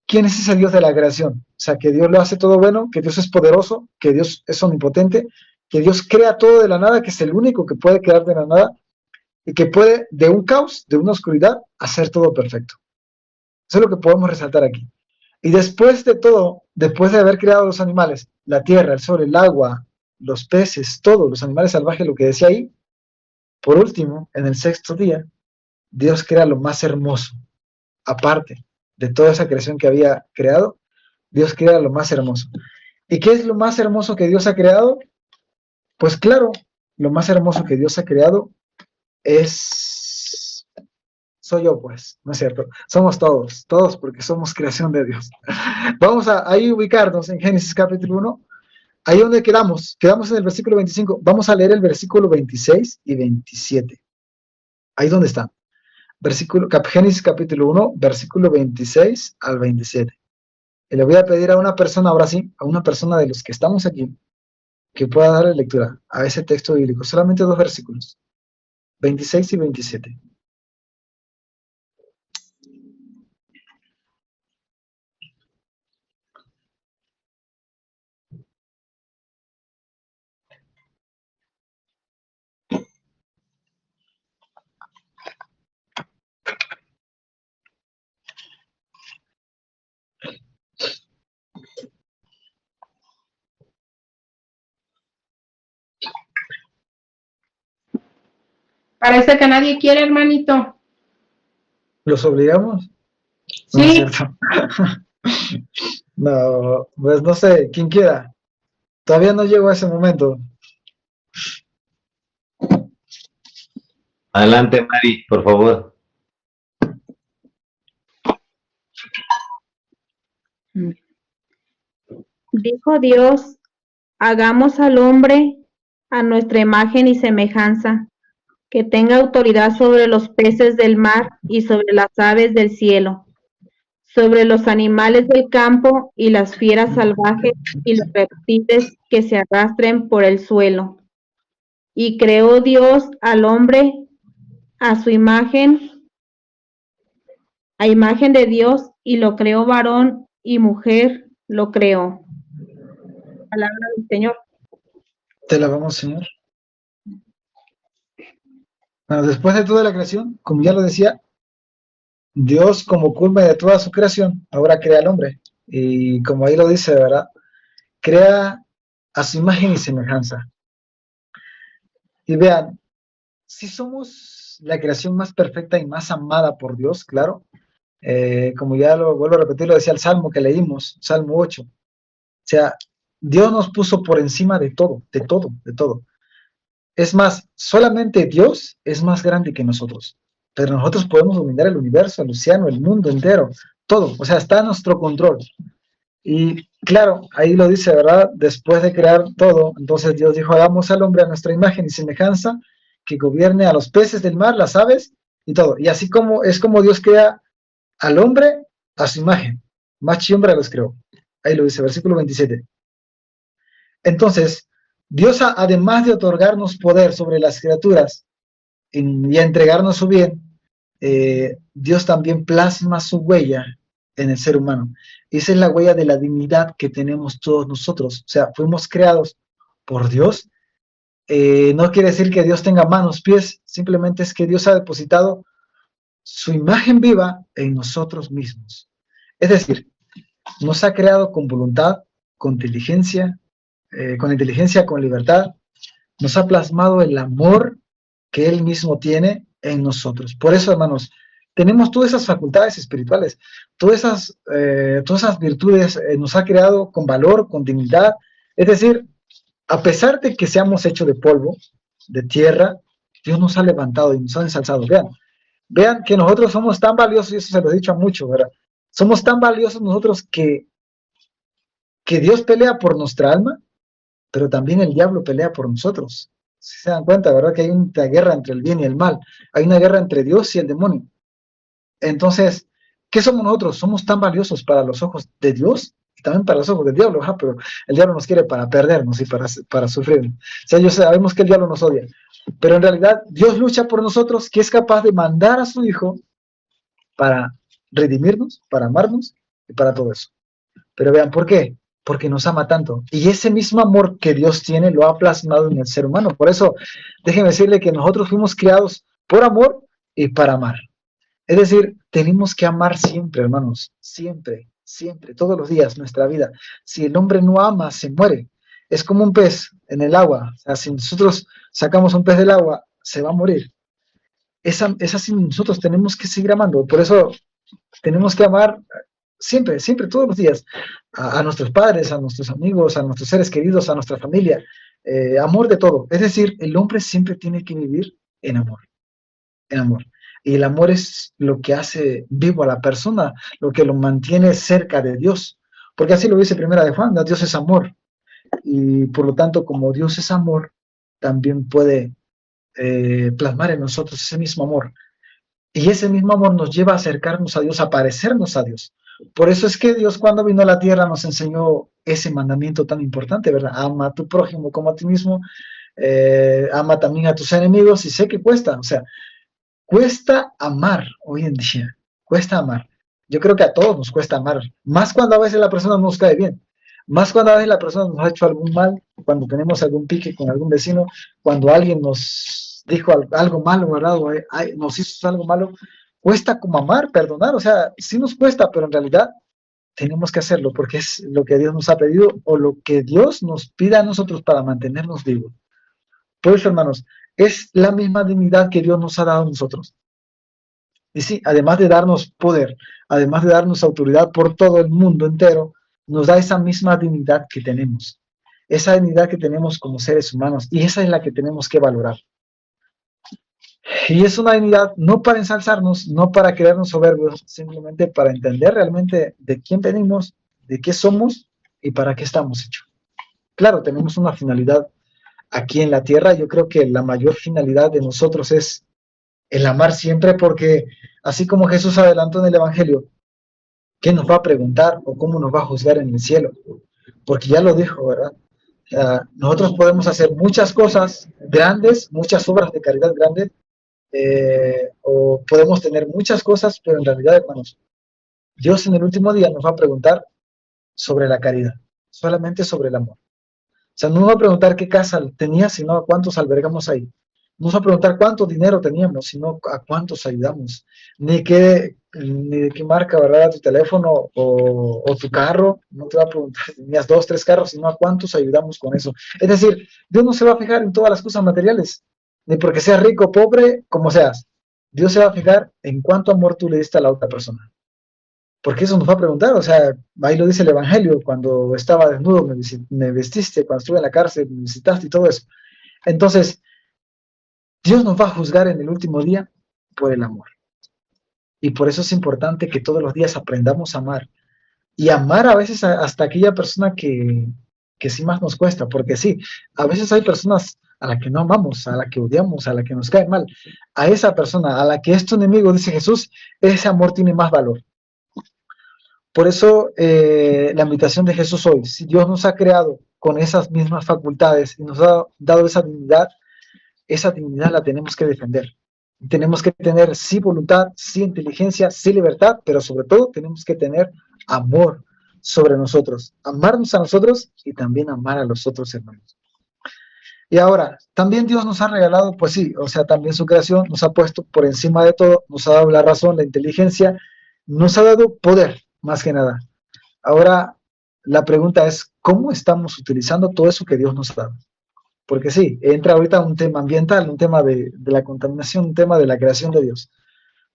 quién es ese Dios de la creación. O sea, que Dios lo hace todo bueno, que Dios es poderoso, que Dios es omnipotente, que Dios crea todo de la nada, que es el único que puede crear de la nada, y que puede de un caos, de una oscuridad, hacer todo perfecto. Eso es lo que podemos resaltar aquí. Y después de todo, después de haber creado los animales, la tierra, el sol, el agua, los peces, todos los animales salvajes, lo que decía ahí, por último, en el sexto día, Dios crea lo más hermoso. Aparte de toda esa creación que había creado, Dios crea lo más hermoso. ¿Y qué es lo más hermoso que Dios ha creado? Pues claro, lo más hermoso que Dios ha creado soy yo, pues, ¿no es cierto? Somos todos porque somos creación de Dios. Vamos a ahí ubicarnos en Génesis capítulo 1, ahí donde quedamos en el versículo 25, vamos a leer el versículo 26 y 27, ahí donde está, Génesis capítulo 1, versículo 26 al 27, y le voy a pedir a una persona, ahora sí, a una persona de los que estamos aquí, que pueda darle lectura a ese texto bíblico, solamente 2 versículos, 26 y 27. Parece que nadie quiere, hermanito. ¿Los obligamos? Sí. No es cierto. No, pues no sé, quien quiera. Todavía no llego a ese momento. Adelante, Mari, por favor. Dijo Dios, hagamos al hombre a nuestra imagen y semejanza, que tenga autoridad sobre los peces del mar y sobre las aves del cielo, sobre los animales del campo y las fieras salvajes y los reptiles que se arrastren por el suelo. Y creó Dios al hombre a su imagen, a imagen de Dios, y lo creó varón y mujer lo creó. Palabra del Señor. Te la vamos, Señor. Bueno, después de toda la creación, como ya lo decía, Dios, como culme de toda su creación, ahora crea al hombre. Y como ahí lo dice, ¿verdad? Crea a su imagen y semejanza. Y vean, si somos la creación más perfecta y más amada por Dios, claro, como ya lo vuelvo a repetir, lo decía el Salmo que leímos, Salmo 8. O sea, Dios nos puso por encima de todo, de todo, de todo. Es más, solamente Dios es más grande que nosotros, pero nosotros podemos dominar el universo, el océano, el mundo entero, todo, o sea, está a nuestro control. Y claro, ahí lo dice, ¿verdad? Después de crear todo, entonces Dios dijo, hagamos al hombre a nuestra imagen y semejanza, que gobierne a los peces del mar, las aves y todo. Y así como es como Dios crea al hombre a su imagen, macho y hembra los creó. Ahí lo dice, versículo 27. Entonces, Dios, además de otorgarnos poder sobre las criaturas y entregarnos su bien, Dios también plasma su huella en el ser humano. Esa es la huella de la dignidad que tenemos todos nosotros. O sea, fuimos creados por Dios. No quiere decir que Dios tenga manos, pies, simplemente es que Dios ha depositado su imagen viva en nosotros mismos. Es decir, nos ha creado con voluntad, con inteligencia, con libertad, nos ha plasmado el amor que Él mismo tiene en nosotros. Por eso, hermanos, tenemos todas esas facultades espirituales, todas esas virtudes, nos ha creado con valor, con dignidad. Es decir, a pesar de que seamos hechos de polvo, de tierra, Dios nos ha levantado y nos ha ensalzado. Vean que nosotros somos tan valiosos, y eso se lo he dicho a muchos, ¿verdad? Somos tan valiosos nosotros que Dios pelea por nuestra alma, pero también el diablo pelea por nosotros. Si se dan cuenta, ¿verdad? Que hay una guerra entre el bien y el mal. Hay una guerra entre Dios y el demonio. Entonces, ¿qué somos nosotros? Somos tan valiosos para los ojos de Dios y también para los ojos del diablo, ¿ja? Pero el diablo nos quiere para perdernos y para sufrir. O sea, sabemos que el diablo nos odia, pero en realidad Dios lucha por nosotros, que es capaz de mandar a su Hijo para redimirnos, para amarnos y para todo eso. Pero vean, ¿por qué? Porque nos ama tanto. Y ese mismo amor que Dios tiene lo ha plasmado en el ser humano. Por eso, déjenme decirle que nosotros fuimos creados por amor y para amar. Es decir, tenemos que amar siempre, hermanos, siempre, siempre, todos los días, nuestra vida. Si el hombre no ama, se muere. Es como un pez en el agua. O sea, si nosotros sacamos un pez del agua, se va a morir. Es así, nosotros tenemos que seguir amando. Por eso tenemos que amar siempre, siempre, todos los días, a nuestros padres, a nuestros amigos, a nuestros seres queridos, a nuestra familia. Amor de todo. Es decir, el hombre siempre tiene que vivir en amor. En amor. Y el amor es lo que hace vivo a la persona, lo que lo mantiene cerca de Dios. Porque así lo dice Primera de Juan, Dios es amor. Y por lo tanto, como Dios es amor, también puede plasmar en nosotros ese mismo amor. Y ese mismo amor nos lleva a acercarnos a Dios, a parecernos a Dios. Por eso es que Dios, cuando vino a la tierra, nos enseñó ese mandamiento tan importante, ¿verdad? Ama a tu prójimo como a ti mismo, ama también a tus enemigos, y sé que cuesta, o sea, cuesta amar hoy en día, cuesta amar. Yo creo que a todos nos cuesta amar, más cuando a veces la persona no nos cae bien, más cuando a veces la persona nos ha hecho algún mal, cuando tenemos algún pique con algún vecino, cuando alguien nos dijo algo malo, ¿verdad? O nos hizo algo malo, cuesta como amar, perdonar, o sea, sí nos cuesta, pero en realidad tenemos que hacerlo porque es lo que Dios nos ha pedido o lo que Dios nos pide a nosotros para mantenernos vivos. Por eso, hermanos, es la misma dignidad que Dios nos ha dado a nosotros. Y sí, además de darnos poder, además de darnos autoridad por todo el mundo entero, nos da esa misma dignidad que tenemos. Esa dignidad que tenemos como seres humanos. Y esa es la que tenemos que valorar. Y es una dignidad no para ensalzarnos, no para creernos soberbios, simplemente para entender realmente de quién venimos, de qué somos y para qué estamos hechos. Claro, tenemos una finalidad aquí en la tierra. Yo creo que la mayor finalidad de nosotros es el amar siempre, porque así como Jesús adelantó en el Evangelio, ¿qué nos va a preguntar o cómo nos va a juzgar en el cielo? Porque ya lo dijo, ¿verdad? Nosotros podemos hacer muchas cosas grandes, muchas obras de caridad grandes, o podemos tener muchas cosas, pero en realidad, hermanos, Dios en el último día nos va a preguntar sobre la caridad, solamente sobre el amor. O sea, no nos va a preguntar qué casa tenía, sino a cuántos albergamos ahí. No nos va a preguntar cuánto dinero teníamos, sino a cuántos ayudamos. Ni de qué marca, ¿verdad? Tu teléfono o tu carro. No te va a preguntar si tenías 2, 3 carros, sino a cuántos ayudamos con eso. Es decir, Dios no se va a fijar en todas las cosas materiales, ni porque seas rico o pobre, como seas. Dios se va a fijar en cuánto amor tú le diste a la otra persona. Porque eso nos va a preguntar, o sea, ahí lo dice el Evangelio, cuando estaba desnudo me vestiste, cuando estuve en la cárcel me visitaste y todo eso. Entonces, Dios nos va a juzgar en el último día por el amor. Y por eso es importante que todos los días aprendamos a amar. Y amar a veces hasta aquella persona que sí más nos cuesta, porque sí, a veces hay personas a la que no amamos, a la que odiamos, a la que nos cae mal. A esa persona, a la que es tu enemigo, dice Jesús, ese amor tiene más valor. Por eso la invitación de Jesús hoy, si Dios nos ha creado con esas mismas facultades y nos ha dado esa dignidad la tenemos que defender. Tenemos que tener sí voluntad, sí inteligencia, sí libertad, pero sobre todo tenemos que tener amor sobre nosotros, amarnos a nosotros y también amar a los otros hermanos. Y ahora, también Dios nos ha regalado, pues sí, o sea, también su creación nos ha puesto por encima de todo, nos ha dado la razón, la inteligencia, nos ha dado poder, más que nada. Ahora, la pregunta es, ¿cómo estamos utilizando todo eso que Dios nos ha dado? Porque sí, entra ahorita un tema ambiental, un tema de la contaminación, un tema de la creación de Dios.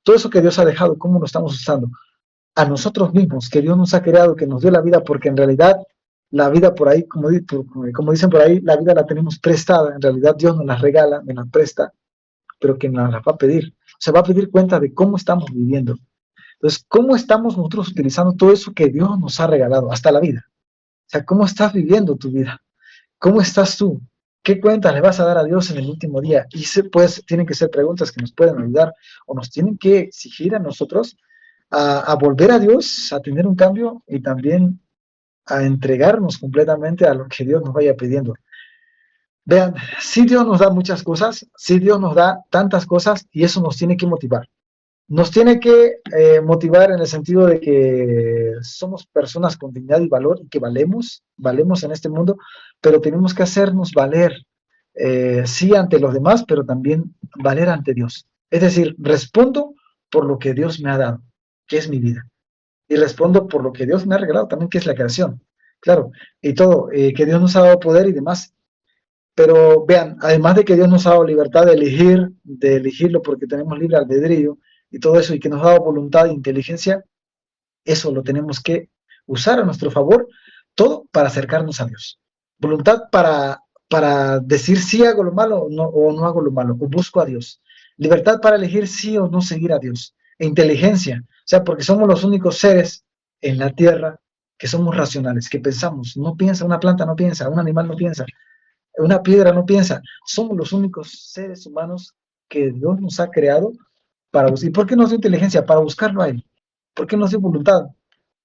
Todo eso que Dios ha dejado, ¿cómo lo estamos usando? A nosotros mismos, que Dios nos ha creado, que nos dio la vida, porque en realidad la vida por ahí, como dicen por ahí, la vida la tenemos prestada. En realidad Dios nos la regala, nos la presta, pero que nos la va a pedir. Se va a pedir cuenta de cómo estamos viviendo. Entonces, ¿cómo estamos nosotros utilizando todo eso que Dios nos ha regalado, hasta la vida? O sea, ¿cómo estás viviendo tu vida? ¿Cómo estás tú? ¿Qué cuentas le vas a dar a Dios en el último día? Y pues tienen que ser preguntas que nos pueden ayudar o nos tienen que exigir a nosotros a volver a Dios, a tener un cambio y también a entregarnos completamente a lo que Dios nos vaya pidiendo. Vean, si Dios nos da muchas cosas, si Dios nos da tantas cosas y eso nos tiene que motivar. Nos tiene que motivar en el sentido de que somos personas con dignidad y valor y que valemos en este mundo, pero tenemos que hacernos valer, sí ante los demás, pero también valer ante Dios. Es decir, respondo por lo que Dios me ha dado, que es mi vida. Y respondo por lo que Dios me ha regalado también, que es la creación. Claro, y todo, que Dios nos ha dado poder y demás. Pero vean, además de que Dios nos ha dado libertad de elegirlo porque tenemos libre albedrío y todo eso, y que nos ha dado voluntad e inteligencia, eso lo tenemos que usar a nuestro favor, todo para acercarnos a Dios. Voluntad para decir sí hago lo malo o no hago lo malo, o busco a Dios. Libertad para elegir sí o no seguir a Dios. E inteligencia, o sea, porque somos los únicos seres en la tierra que somos racionales, que pensamos. No piensa, una planta no piensa, un animal no piensa, una piedra no piensa. Somos los únicos seres humanos que Dios nos ha creado para buscar. ¿Y por qué nos dio inteligencia? Para buscarlo a Él. ¿Por qué nos dio voluntad?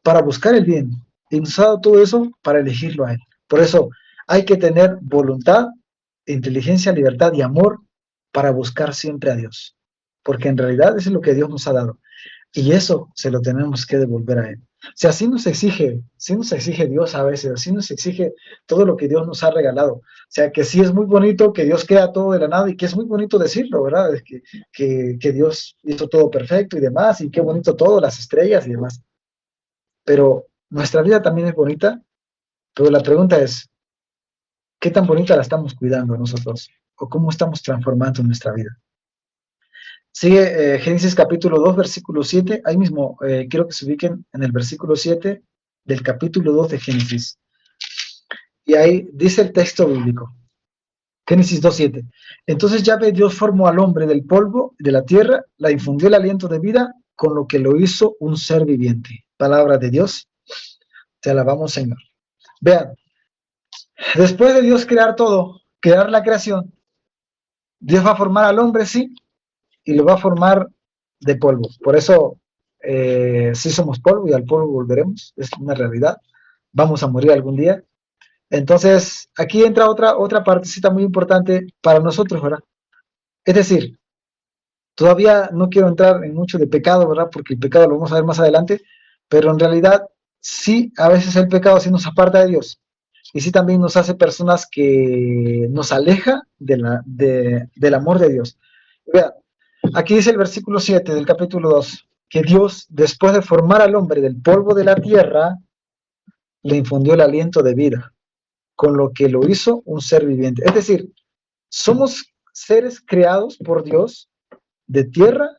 Para buscar el bien. Y nos ha dado todo eso para elegirlo a Él. Por eso hay que tener voluntad, inteligencia, libertad y amor para buscar siempre a Dios. Porque en realidad eso es lo que Dios nos ha dado. Y eso se lo tenemos que devolver a Él. O sea, sí nos exige Dios a veces, así nos exige todo lo que Dios nos ha regalado. O sea, que sí es muy bonito que Dios crea todo de la nada y que es muy bonito decirlo, ¿verdad? Es que Dios hizo todo perfecto y demás, y qué bonito todo, las estrellas y demás. Pero nuestra vida también es bonita, pero la pregunta es, ¿qué tan bonita la estamos cuidando nosotros? ¿O cómo estamos transformando nuestra vida? Sigue Génesis capítulo 2, versículo 7. Ahí mismo quiero que se ubiquen en el versículo 7 del capítulo 2 de Génesis. Y ahí dice el texto bíblico. Génesis 2:7. Entonces Yahvé Dios formó al hombre del polvo de la tierra, la infundió el aliento de vida, con lo que lo hizo un ser viviente. Palabra de Dios. Te alabamos, Señor. Vean, después de Dios crear todo, crear la creación, Dios va a formar al hombre, sí, y lo va a formar de polvo. Por eso, sí somos polvo y al polvo volveremos, es una realidad. Vamos a morir algún día. Entonces, aquí entra otra partecita muy importante para nosotros, ¿verdad? Es decir, todavía no quiero entrar en mucho de pecado, ¿verdad? Porque el pecado lo vamos a ver más adelante, pero en realidad, sí, a veces el pecado sí nos aparta de Dios. Y sí también nos hace personas que nos aleja del amor de Dios. Vean, aquí dice el versículo 7 del capítulo 2, que Dios, después de formar al hombre del polvo de la tierra, le infundió el aliento de vida, con lo que lo hizo un ser viviente. Es decir, somos seres creados por Dios de tierra,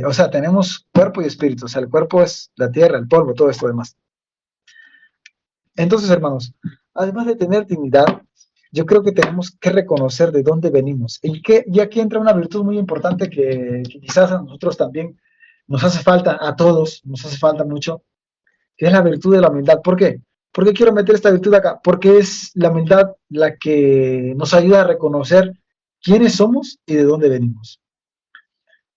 o sea, tenemos cuerpo y espíritu. O sea, el cuerpo es la tierra, el polvo, todo esto demás. Entonces, hermanos, además de tener dignidad, yo creo que tenemos que reconocer de dónde venimos. Y aquí entra una virtud muy importante que quizás a nosotros también nos hace falta, a todos nos hace falta mucho, que es la virtud de la humildad. ¿Por qué? ¿Por qué quiero meter esta virtud acá? Porque es la humildad la que nos ayuda a reconocer quiénes somos y de dónde venimos.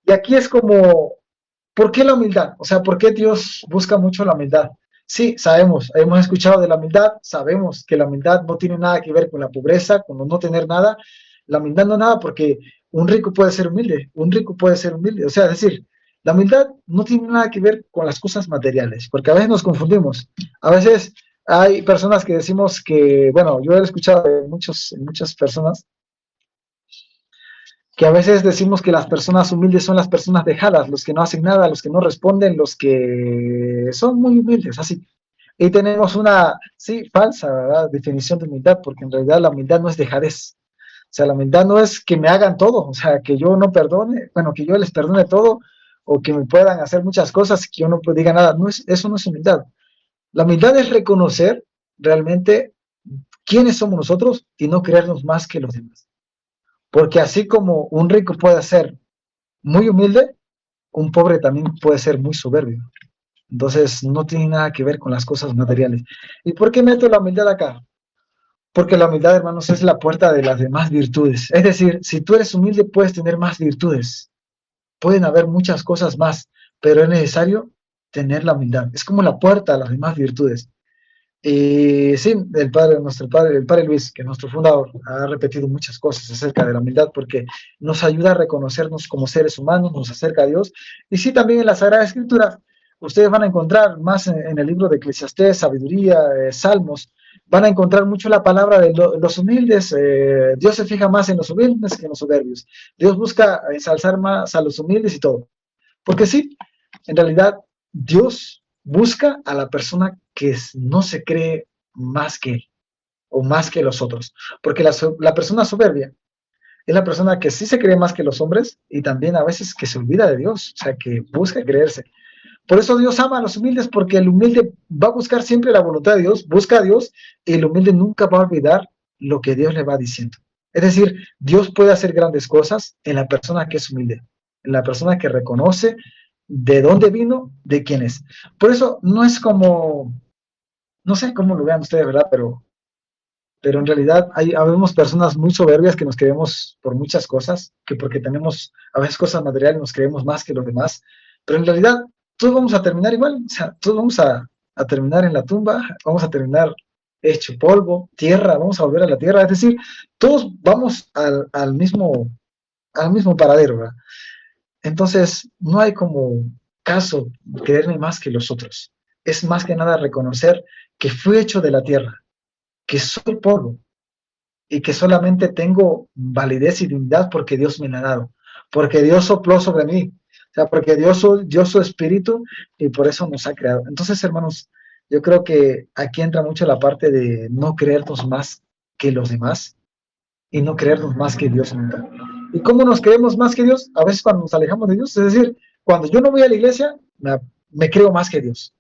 Y aquí es como, ¿por qué la humildad? O sea, ¿por qué Dios busca mucho la humildad? Sí, sabemos, hemos escuchado de la humildad, sabemos que la humildad no tiene nada que ver con la pobreza, con no tener nada. La humildad no nada, porque un rico puede ser humilde, o sea, es decir, la humildad no tiene nada que ver con las cosas materiales, porque a veces nos confundimos. A veces hay personas que decimos que, bueno, yo he escuchado de muchas personas que a veces decimos que las personas humildes son las personas dejadas, los que no hacen nada, los que no responden, los que son muy humildes, así. Y tenemos una, sí, falsa, ¿verdad?, definición de humildad, porque en realidad la humildad no es dejadez. O sea, la humildad no es que me hagan todo, o sea, que yo no perdone, bueno, que yo les perdone todo, o que me puedan hacer muchas cosas y que yo no diga nada. Eso no es humildad. La humildad es reconocer realmente quiénes somos nosotros y no creernos más que los demás. Porque así como un rico puede ser muy humilde, un pobre también puede ser muy soberbio. Entonces no tiene nada que ver con las cosas materiales. ¿Y por qué meto la humildad acá? Porque la humildad, hermanos, es la puerta de las demás virtudes. Es decir, si tú eres humilde puedes tener más virtudes. Pueden haber muchas cosas más, pero es necesario tener la humildad. Es como la puerta a las demás virtudes. Y sí, el padre Luis, que es nuestro fundador, ha repetido muchas cosas acerca de la humildad porque nos ayuda a reconocernos como seres humanos, nos acerca a Dios. Y sí, también en la Sagrada Escritura, ustedes van a encontrar más en el libro de Eclesiastés, Sabiduría, Salmos, van a encontrar mucho la palabra de los humildes. Dios se fija más en los humildes que en los soberbios. Dios busca ensalzar más a los humildes y todo. Porque sí, en realidad Dios busca a la persona que no se cree más que él o más que los otros. Porque la persona soberbia es la persona que sí se cree más que los hombres y también a veces que se olvida de Dios, o sea, que busca creerse. Por eso Dios ama a los humildes, porque el humilde va a buscar siempre la voluntad de Dios, busca a Dios, y el humilde nunca va a olvidar lo que Dios le va diciendo. Es decir, Dios puede hacer grandes cosas en la persona que es humilde, en la persona que reconoce de dónde vino, de quién es. Por eso no es como, no sé cómo lo vean ustedes, ¿verdad? Pero en realidad habemos personas muy soberbias que nos creemos por muchas cosas, que porque tenemos a veces cosas materiales nos creemos más que los demás, pero en realidad todos vamos a terminar igual, o sea, todos vamos a terminar en la tumba, vamos a terminar hecho polvo, tierra, vamos a volver a la tierra, es decir, todos vamos al mismo paradero, ¿verdad? Entonces, no hay como caso creerme más que los otros, es más que nada reconocer que fui hecho de la tierra, que soy polvo y que solamente tengo validez y dignidad porque Dios me la ha dado, porque Dios sopló sobre mí, o sea, porque Dios dio su espíritu y por eso nos ha creado. Entonces, hermanos, yo creo que aquí entra mucho la parte de no creernos más que los demás y no creernos más que Dios nunca. ¿Y cómo nos creemos más que Dios? A veces cuando nos alejamos de Dios, es decir, cuando yo no voy a la iglesia, me creo más que Dios.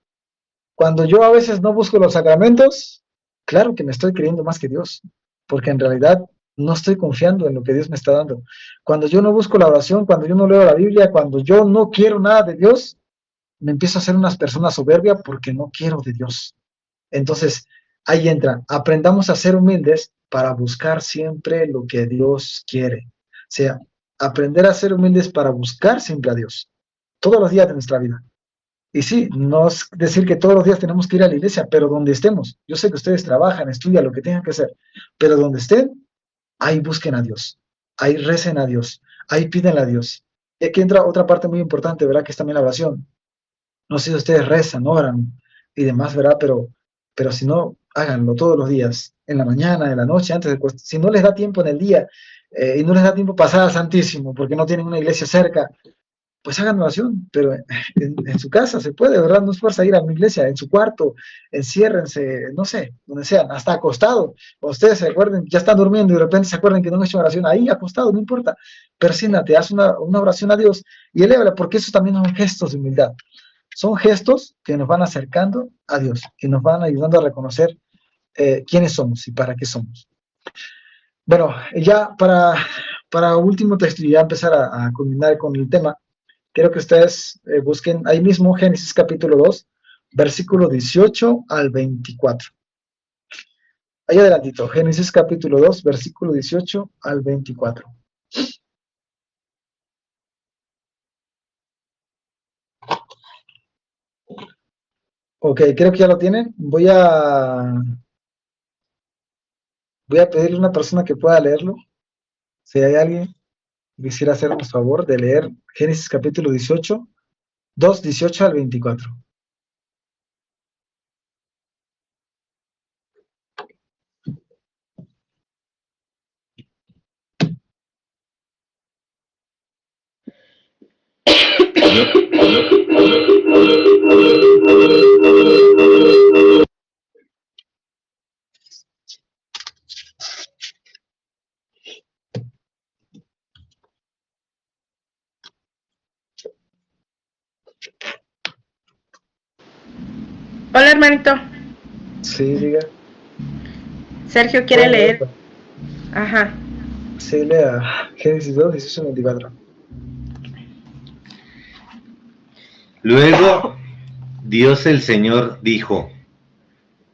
Cuando yo a veces no busco los sacramentos, claro que me estoy creyendo más que Dios, porque en realidad no estoy confiando en lo que Dios me está dando. Cuando yo no busco la oración, cuando yo no leo la Biblia, cuando yo no quiero nada de Dios, me empiezo a ser una persona soberbia porque no quiero de Dios. Entonces, ahí entra, aprendamos a ser humildes para buscar siempre lo que Dios quiere. O sea, aprender a ser humildes para buscar siempre a Dios, todos los días de nuestra vida. Y sí, no es decir que todos los días tenemos que ir a la iglesia, pero donde estemos. Yo sé que ustedes trabajan, estudian, lo que tengan que hacer, pero donde estén, ahí busquen a Dios, ahí recen a Dios, ahí piden a Dios. Y aquí entra otra parte muy importante, ¿verdad? Que es también la oración. No sé si ustedes rezan, oran y demás, ¿verdad? Pero si no, háganlo todos los días, en la mañana, en la noche, antes de... Si no les da tiempo en el día y no les da tiempo pasar al Santísimo porque no tienen una iglesia cerca, pues hagan oración, pero en su casa se puede, ¿verdad? No es fuerza ir a una iglesia, en su cuarto, enciérrense, no sé, donde sean, hasta acostado. O ustedes se acuerden, ya están durmiendo y de repente se acuerdan que no han hecho oración, ahí acostado, no importa. Persínate, haz una oración a Dios y elévala, porque eso también son gestos de humildad. Son gestos que nos van acercando a Dios y nos van ayudando a reconocer quiénes somos y para qué somos. Bueno, ya para último texto y ya empezar a culminar con el tema, quiero que ustedes busquen ahí mismo Génesis capítulo 2, versículo 18 al 24. Ahí adelantito, Génesis capítulo 2, versículo 18 al 24. Ok, creo que ya lo tienen. Voy a pedirle a una persona que pueda leerlo. Si hay alguien que quisiera hacernos favor de leer Génesis capítulo 18, 2, 18 al 24. Hola, hermanito. Sí, diga. Sergio quiere leer. Ajá. Sí, lea Génesis 2, 18 al 24. Luego Dios el Señor dijo: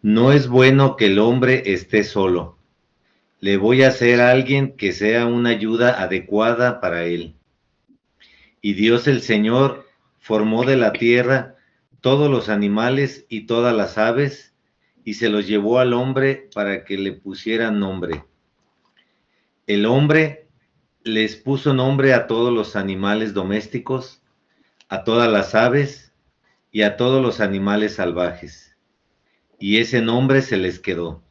no es bueno que el hombre esté solo. Le voy a hacer a alguien que sea una ayuda adecuada para él. Y Dios el Señor formó de la tierra todos los animales y todas las aves, y se los llevó al hombre para que le pusieran nombre. El hombre les puso nombre a todos los animales domésticos, a todas las aves y a todos los animales salvajes. Y ese nombre se les quedó.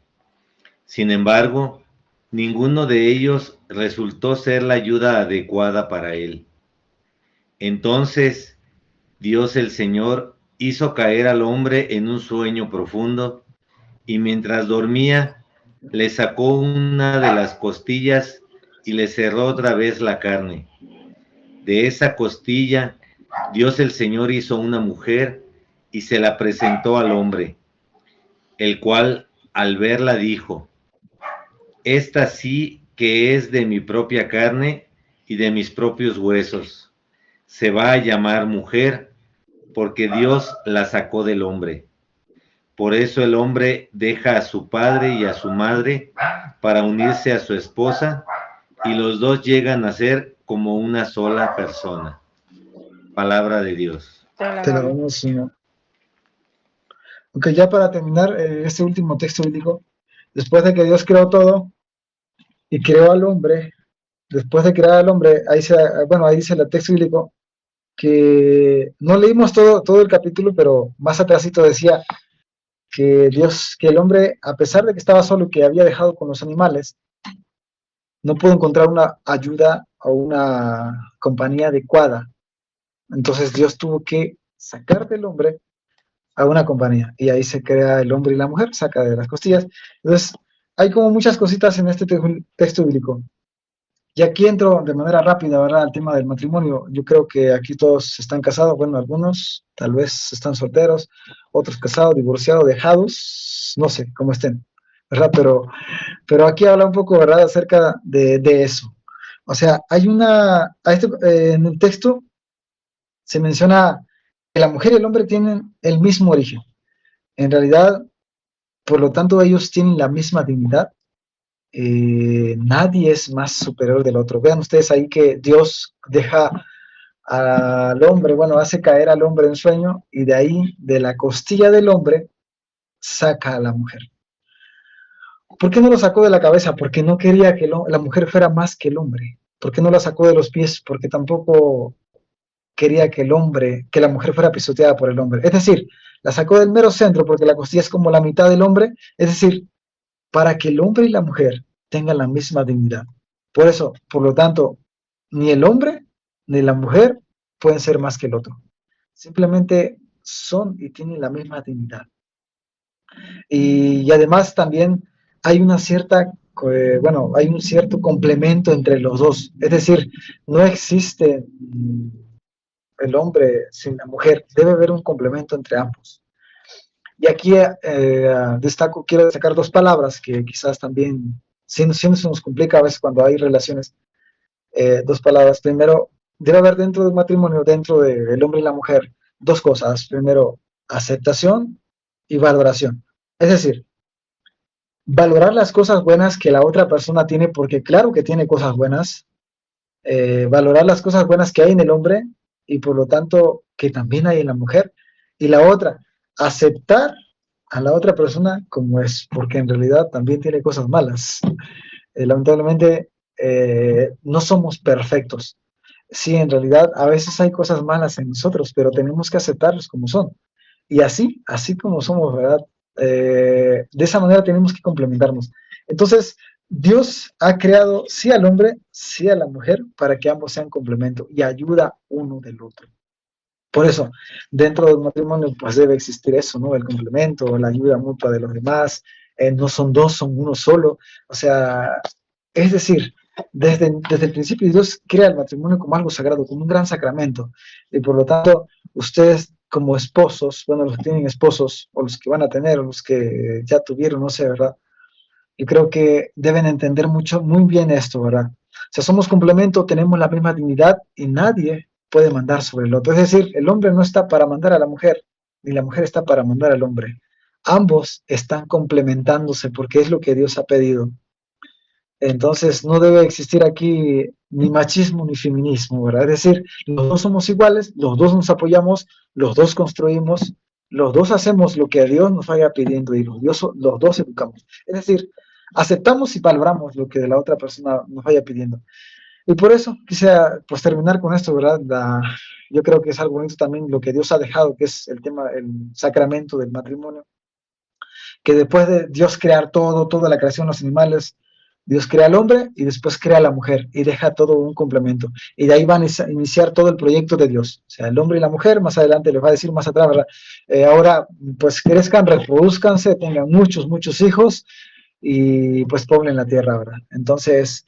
Sin embargo, ninguno de ellos resultó ser la ayuda adecuada para él. Entonces, Dios el Señor hizo caer al hombre en un sueño profundo, y mientras dormía, le sacó una de las costillas y le cerró otra vez la carne. De esa costilla, Dios el Señor hizo una mujer y se la presentó al hombre, el cual, al verla, dijo: esta sí que es de mi propia carne y de mis propios huesos. Se va a llamar mujer, porque Dios la sacó del hombre. Por eso el hombre deja a su padre y a su madre para unirse a su esposa, y los dos llegan a ser como una sola persona. Palabra de Dios. Te la Te lo damos. damos, Señor. Ok, ya para terminar este último texto bíblico, después de que Dios creó todo y creó al hombre, después de crear al hombre, ahí dice el texto bíblico que no leímos todo el capítulo, pero más atrásito decía que el hombre, a pesar de que estaba solo y que había dejado con los animales, no pudo encontrar una ayuda o una compañía adecuada. Entonces Dios tuvo que sacar del hombre a una compañía, y ahí se crea el hombre y la mujer, saca de las costillas. Entonces, hay como muchas cositas en este texto bíblico. Y aquí entro de manera rápida, ¿verdad?, al tema del matrimonio. Yo creo que aquí todos están casados, bueno, algunos tal vez están solteros, otros casados, divorciados, dejados, no sé cómo estén, ¿verdad? Pero aquí habla un poco, ¿verdad?, acerca de eso. O sea, en el texto se menciona que la mujer y el hombre tienen el mismo origen. En realidad, por lo tanto, ellos tienen la misma dignidad. Nadie es más superior del otro. Vean ustedes ahí que Dios deja al hombre, bueno, hace caer al hombre en sueño, y de ahí, de la costilla del hombre, saca a la mujer. ¿Por qué no lo sacó de la cabeza? Porque no quería que la mujer fuera más que el hombre. ¿Por qué no la sacó de los pies? Porque tampoco quería que la mujer fuera pisoteada por el hombre. Es decir, la sacó del mero centro, porque la costilla es como la mitad del hombre, es decir, para que el hombre y la mujer tengan la misma dignidad. Por eso, por lo tanto, ni el hombre ni la mujer pueden ser más que el otro. Simplemente son y tienen la misma dignidad. Y además también hay una cierta, hay un cierto complemento entre los dos. Es decir, no existe el hombre sin la mujer, debe haber un complemento entre ambos. Y aquí quiero destacar dos palabras que quizás también, siendo se nos complica a veces cuando hay relaciones, dos palabras. Primero, debe haber dentro del matrimonio, dentro del hombre y la mujer, dos cosas. Primero, aceptación y valoración. Es decir, valorar las cosas buenas que la otra persona tiene, porque claro que tiene cosas buenas, valorar las cosas buenas que hay en el hombre y por lo tanto que también hay en la mujer. Y la otra, aceptar a la otra persona como es, porque en realidad también tiene cosas malas. Lamentablemente no somos perfectos. Sí, en realidad a veces hay cosas malas en nosotros, pero tenemos que aceptarlos como son. Y así como somos, ¿verdad? De esa manera tenemos que complementarnos. Entonces, Dios ha creado sí al hombre, sí a la mujer, para que ambos sean complemento y ayuda uno del otro. Por eso, dentro del matrimonio, pues debe existir eso, ¿no? El complemento, la ayuda mutua de los demás. No son dos, son uno solo. O sea, es decir, desde el principio Dios crea el matrimonio como algo sagrado, como un gran sacramento. Y por lo tanto, ustedes como esposos, bueno, los que tienen esposos, o los que van a tener, o los que ya tuvieron, no sé, ¿verdad? Yo creo que deben entender muy bien esto, ¿verdad? O sea, somos complemento, tenemos la misma dignidad y nadie puede mandar sobre el otro. Es decir, el hombre no está para mandar a la mujer, ni la mujer está para mandar al hombre. Ambos están complementándose porque es lo que Dios ha pedido. Entonces, no debe existir aquí ni machismo ni feminismo, ¿verdad? Es decir, los dos somos iguales, los dos nos apoyamos, los dos construimos, los dos hacemos lo que Dios nos vaya pidiendo y los dos educamos. Es decir, aceptamos y valoramos lo que de la otra persona nos vaya pidiendo. Y por eso quisiera pues terminar con esto, ¿verdad? Yo creo que es algo bonito también lo que Dios ha dejado, que es el sacramento del matrimonio. que después de Dios crear todo, toda la creación, los animales, Dios crea al hombre y después crea a la mujer y deja todo un complemento. Y de ahí van a iniciar todo el proyecto de Dios. O sea, el hombre y la mujer, más adelante les va a decir más atrás, ¿verdad? Ahora, pues crezcan, reproduzcanse, tengan muchos, muchos hijos y pues poblen la tierra, ¿verdad? Entonces,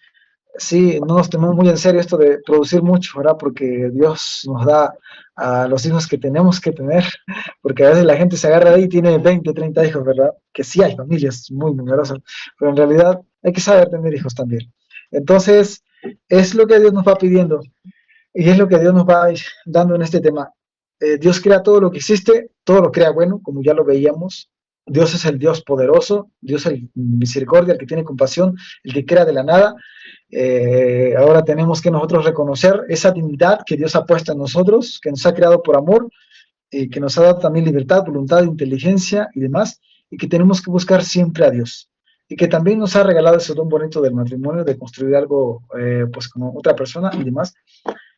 sí, no nos tomamos muy en serio esto de producir mucho, ¿verdad? Porque Dios nos da a los hijos que tenemos que tener, porque a veces la gente se agarra de ahí y tiene 20, 30 hijos, ¿verdad? Que sí hay familias muy numerosas, pero en realidad hay que saber tener hijos también. Entonces, es lo que Dios nos va pidiendo y es lo que Dios nos va dando en este tema. Dios crea todo lo que existe, todo lo crea bueno, como ya lo veíamos. Dios es el Dios poderoso, Dios es el misericordia, el que tiene compasión, el que crea de la nada. Ahora tenemos que nosotros reconocer esa dignidad que Dios ha puesto en nosotros, que nos ha creado por amor, que nos ha dado también libertad, voluntad, inteligencia y demás, y que tenemos que buscar siempre a Dios. Y que también nos ha regalado ese don bonito del matrimonio, de construir algo pues con otra persona y demás.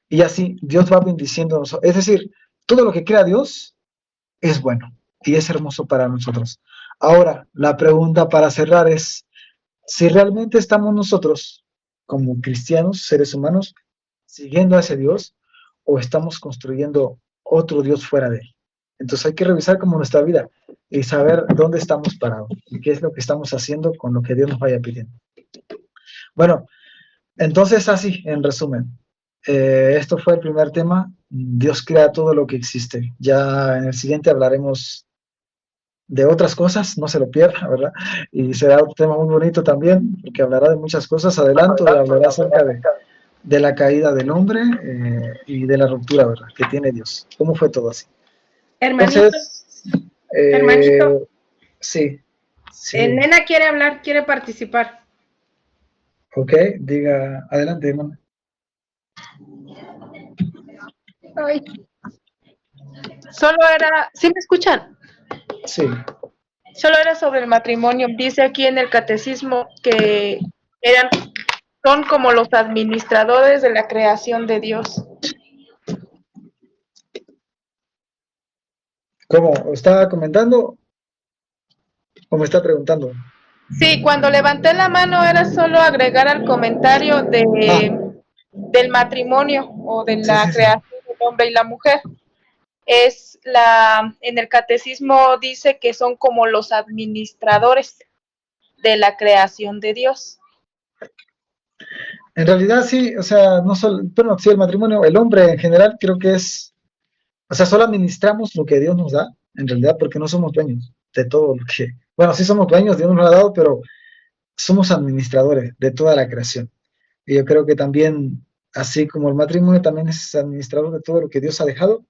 Y así Dios va bendiciéndonos. Es decir, todo lo que crea Dios es bueno y es hermoso para nosotros. Ahora, la pregunta para cerrar es, si realmente estamos nosotros, como cristianos, seres humanos, siguiendo a ese Dios, o estamos construyendo otro Dios fuera de él. Entonces hay que revisar como nuestra vida y saber dónde estamos parados y qué es lo que estamos haciendo con lo que Dios nos vaya pidiendo. Bueno, entonces así, en resumen, esto fue el primer tema. Dios crea todo lo que existe. Ya en el siguiente hablaremos de otras cosas, no se lo pierda, ¿verdad? Y será un tema muy bonito también, porque hablará de muchas cosas. Adelanto, hablará acerca de la caída del hombre y de la ruptura, ¿verdad? Que tiene Dios. ¿Cómo fue todo así? Hermanito, Entonces, hermanito. Sí. Nena quiere hablar, quiere participar. Ok, diga, adelante, hermano. Ay. Solo era, ¿sí me escuchan? Sí. Solo era sobre el matrimonio. Dice aquí en el catecismo que son como los administradores de la creación de Dios. ¿Cómo? ¿Está comentando o me está preguntando? Sí, cuando levanté la mano era solo agregar al comentario del matrimonio o de la creación del hombre y la mujer. En el catecismo dice que son como los administradores de la creación de Dios. En realidad sí, o sea, no solo, bueno, sí, el matrimonio, el hombre en general creo que es, o sea, solo administramos lo que Dios nos da, en realidad, porque no somos dueños de todo lo que, bueno, sí somos dueños, Dios nos lo ha dado, pero somos administradores de toda la creación. Y yo creo que también, así como el matrimonio también es administrador de todo lo que Dios ha dejado,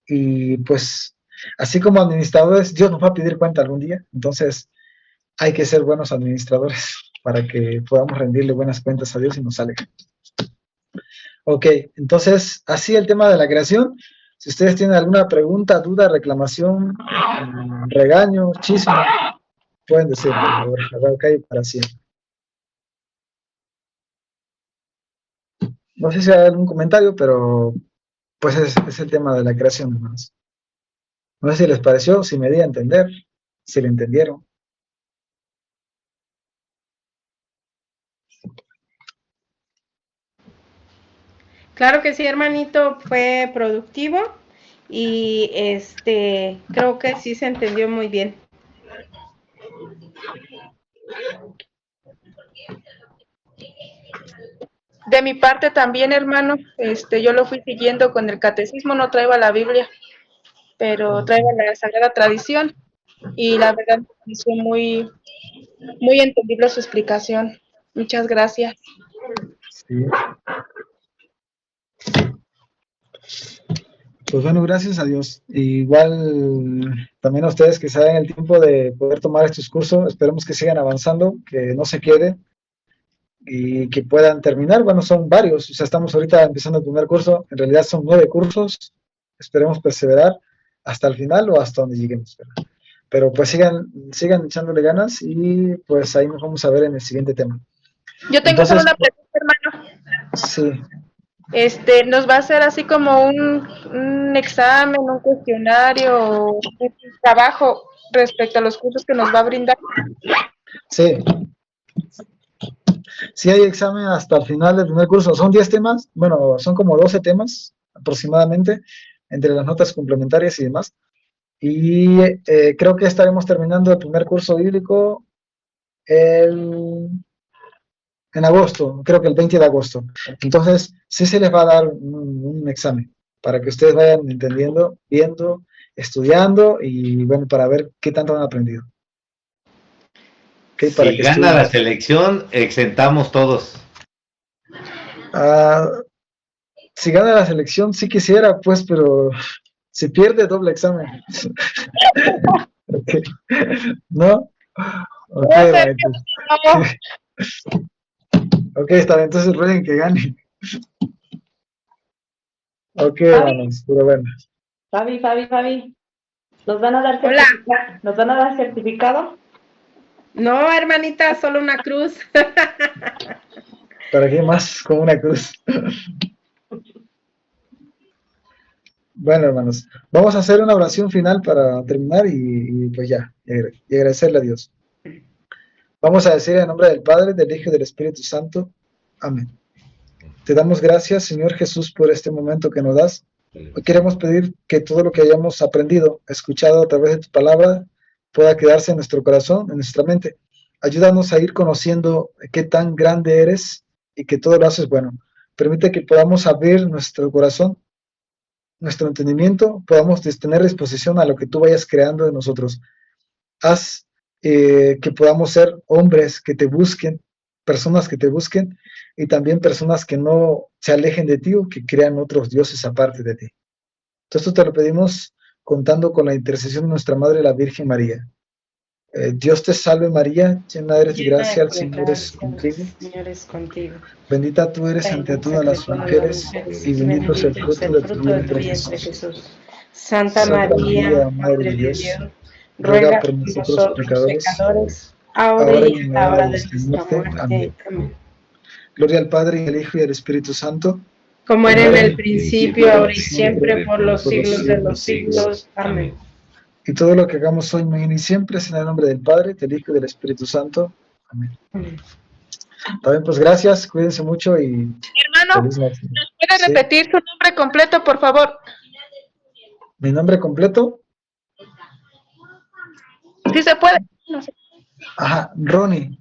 y pues, así como administradores, Dios nos va a pedir cuenta algún día, entonces hay que ser buenos administradores para que podamos rendirle buenas cuentas a Dios y nos salga. Ok, entonces, así el tema de la creación. Si ustedes tienen alguna pregunta, duda, reclamación, regaño, chisme, pueden decirlo, por favor. Acá hay para siempre. No sé si hay algún comentario, pero pues es el tema de la creación, hermanos. No sé si les pareció, si me di a entender, si lo entendieron. Claro que sí, hermanito, fue productivo y creo que sí se entendió muy bien. De mi parte también, hermano, yo lo fui siguiendo con el catecismo, no traigo la Biblia, pero traigo la Sagrada Tradición y la verdad me pareció muy, muy entendible su explicación. Muchas gracias. Sí. Pues bueno, gracias a Dios. Igual también a ustedes que se den el tiempo de poder tomar estos cursos, esperemos que sigan avanzando, que no se queden y que puedan terminar. Bueno, son varios, o sea, estamos ahorita empezando el primer curso, en realidad son 9 cursos, esperemos perseverar hasta el final o hasta donde lleguemos, ¿verdad? Pero pues sigan echándole ganas y pues ahí nos vamos a ver en el siguiente tema. Yo tengo solo una pregunta, hermano. Sí. nos va a hacer así como un examen, un cuestionario, un trabajo respecto a los cursos que nos va a brindar. Sí. Sí hay examen hasta el final del primer curso. Son 10 temas, bueno, son como 12 temas aproximadamente, entre las notas complementarias y demás. Y creo que estaremos terminando el primer curso bíblico en agosto, creo que el 20 de agosto. Entonces, sí se les va a dar un examen para que ustedes vayan entendiendo, viendo, estudiando y bueno, para ver qué tanto han aprendido. Okay, para si que gana estudien. la selección, exentamos todos. Si gana la selección, sí quisiera, pues, pero si pierde, doble examen. Okay. ¿No? Ok, maestros. Ok, está bien, entonces rueguen que gane. Ok, hermanos, pero bueno. Fabi, ¿nos van a dar Hola. ¿Nos van a dar certificado? No, hermanita, solo una cruz. ¿Para qué más con una cruz? Bueno, hermanos, vamos a hacer una oración final para terminar y pues ya, y agradecerle a Dios. Vamos a decir en nombre del Padre, del Hijo y del Espíritu Santo. Amén. Te damos gracias, Señor Jesús, por este momento que nos das. Hoy queremos pedir que todo lo que hayamos aprendido, escuchado a través de tu palabra, pueda quedarse en nuestro corazón, en nuestra mente. Ayúdanos a ir conociendo qué tan grande eres y que todo lo haces bueno. Permite que podamos abrir nuestro corazón, nuestro entendimiento, podamos tener disposición a lo que tú vayas creando en nosotros. Haz que podamos ser hombres que te busquen, personas que te busquen y también personas que no se alejen de ti o que crean otros dioses aparte de ti. Todo esto te lo pedimos contando con la intercesión de nuestra Madre, la Virgen María. Dios te salve María, llena eres de gracia, el Señor es contigo. Bendita tú eres entre todas las mujeres y bendito es el fruto de tu vientre Jesús. Santa María, Madre de Dios, ruega por nosotros pecadores, ahora y en la hora de nuestra muerte. Amén. Gloria al Padre, y al Hijo, y al Espíritu Santo. Como era en el principio, ahora y siempre, por los siglos de los siglos. Amén. Y todo lo que hagamos hoy, mañana y siempre es en el nombre del Padre, del Hijo y del Espíritu Santo. Amén. También, pues gracias, cuídense mucho y... Hermano, ¿nos puede repetir su nombre completo, por favor? ¿Mi nombre completo? Sí se puede. No sé. Ajá, Ronnie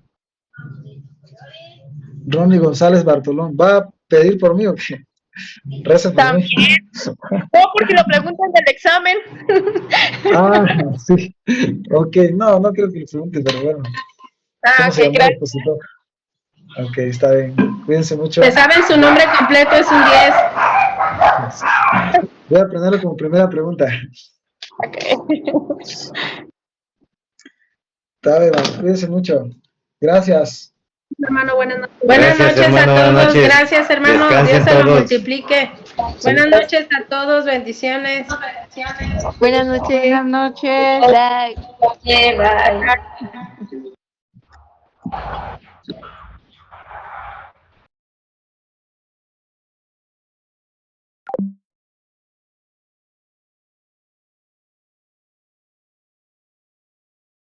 González Bartolón. ¿Va a pedir por mí o qué? Reza por mí. No, porque lo preguntan del examen. Sí. Ok, no creo que lo pregunte, pero bueno. ¿Cómo se llama el expositor? Ok, está bien. Cuídense mucho. ¿Se saben su nombre completo? Es un 10. Voy a aprenderlo como primera pregunta. Está bien, cuídense mucho. Gracias. Hermano, buenas noches. Buenas noches a todos. Buenas noches. Gracias, hermano. Descansen Dios se lo todos. multiplique. Buenas noches a todos. Bendiciones. Buenas noches. Buenas noches. Bye. Bye.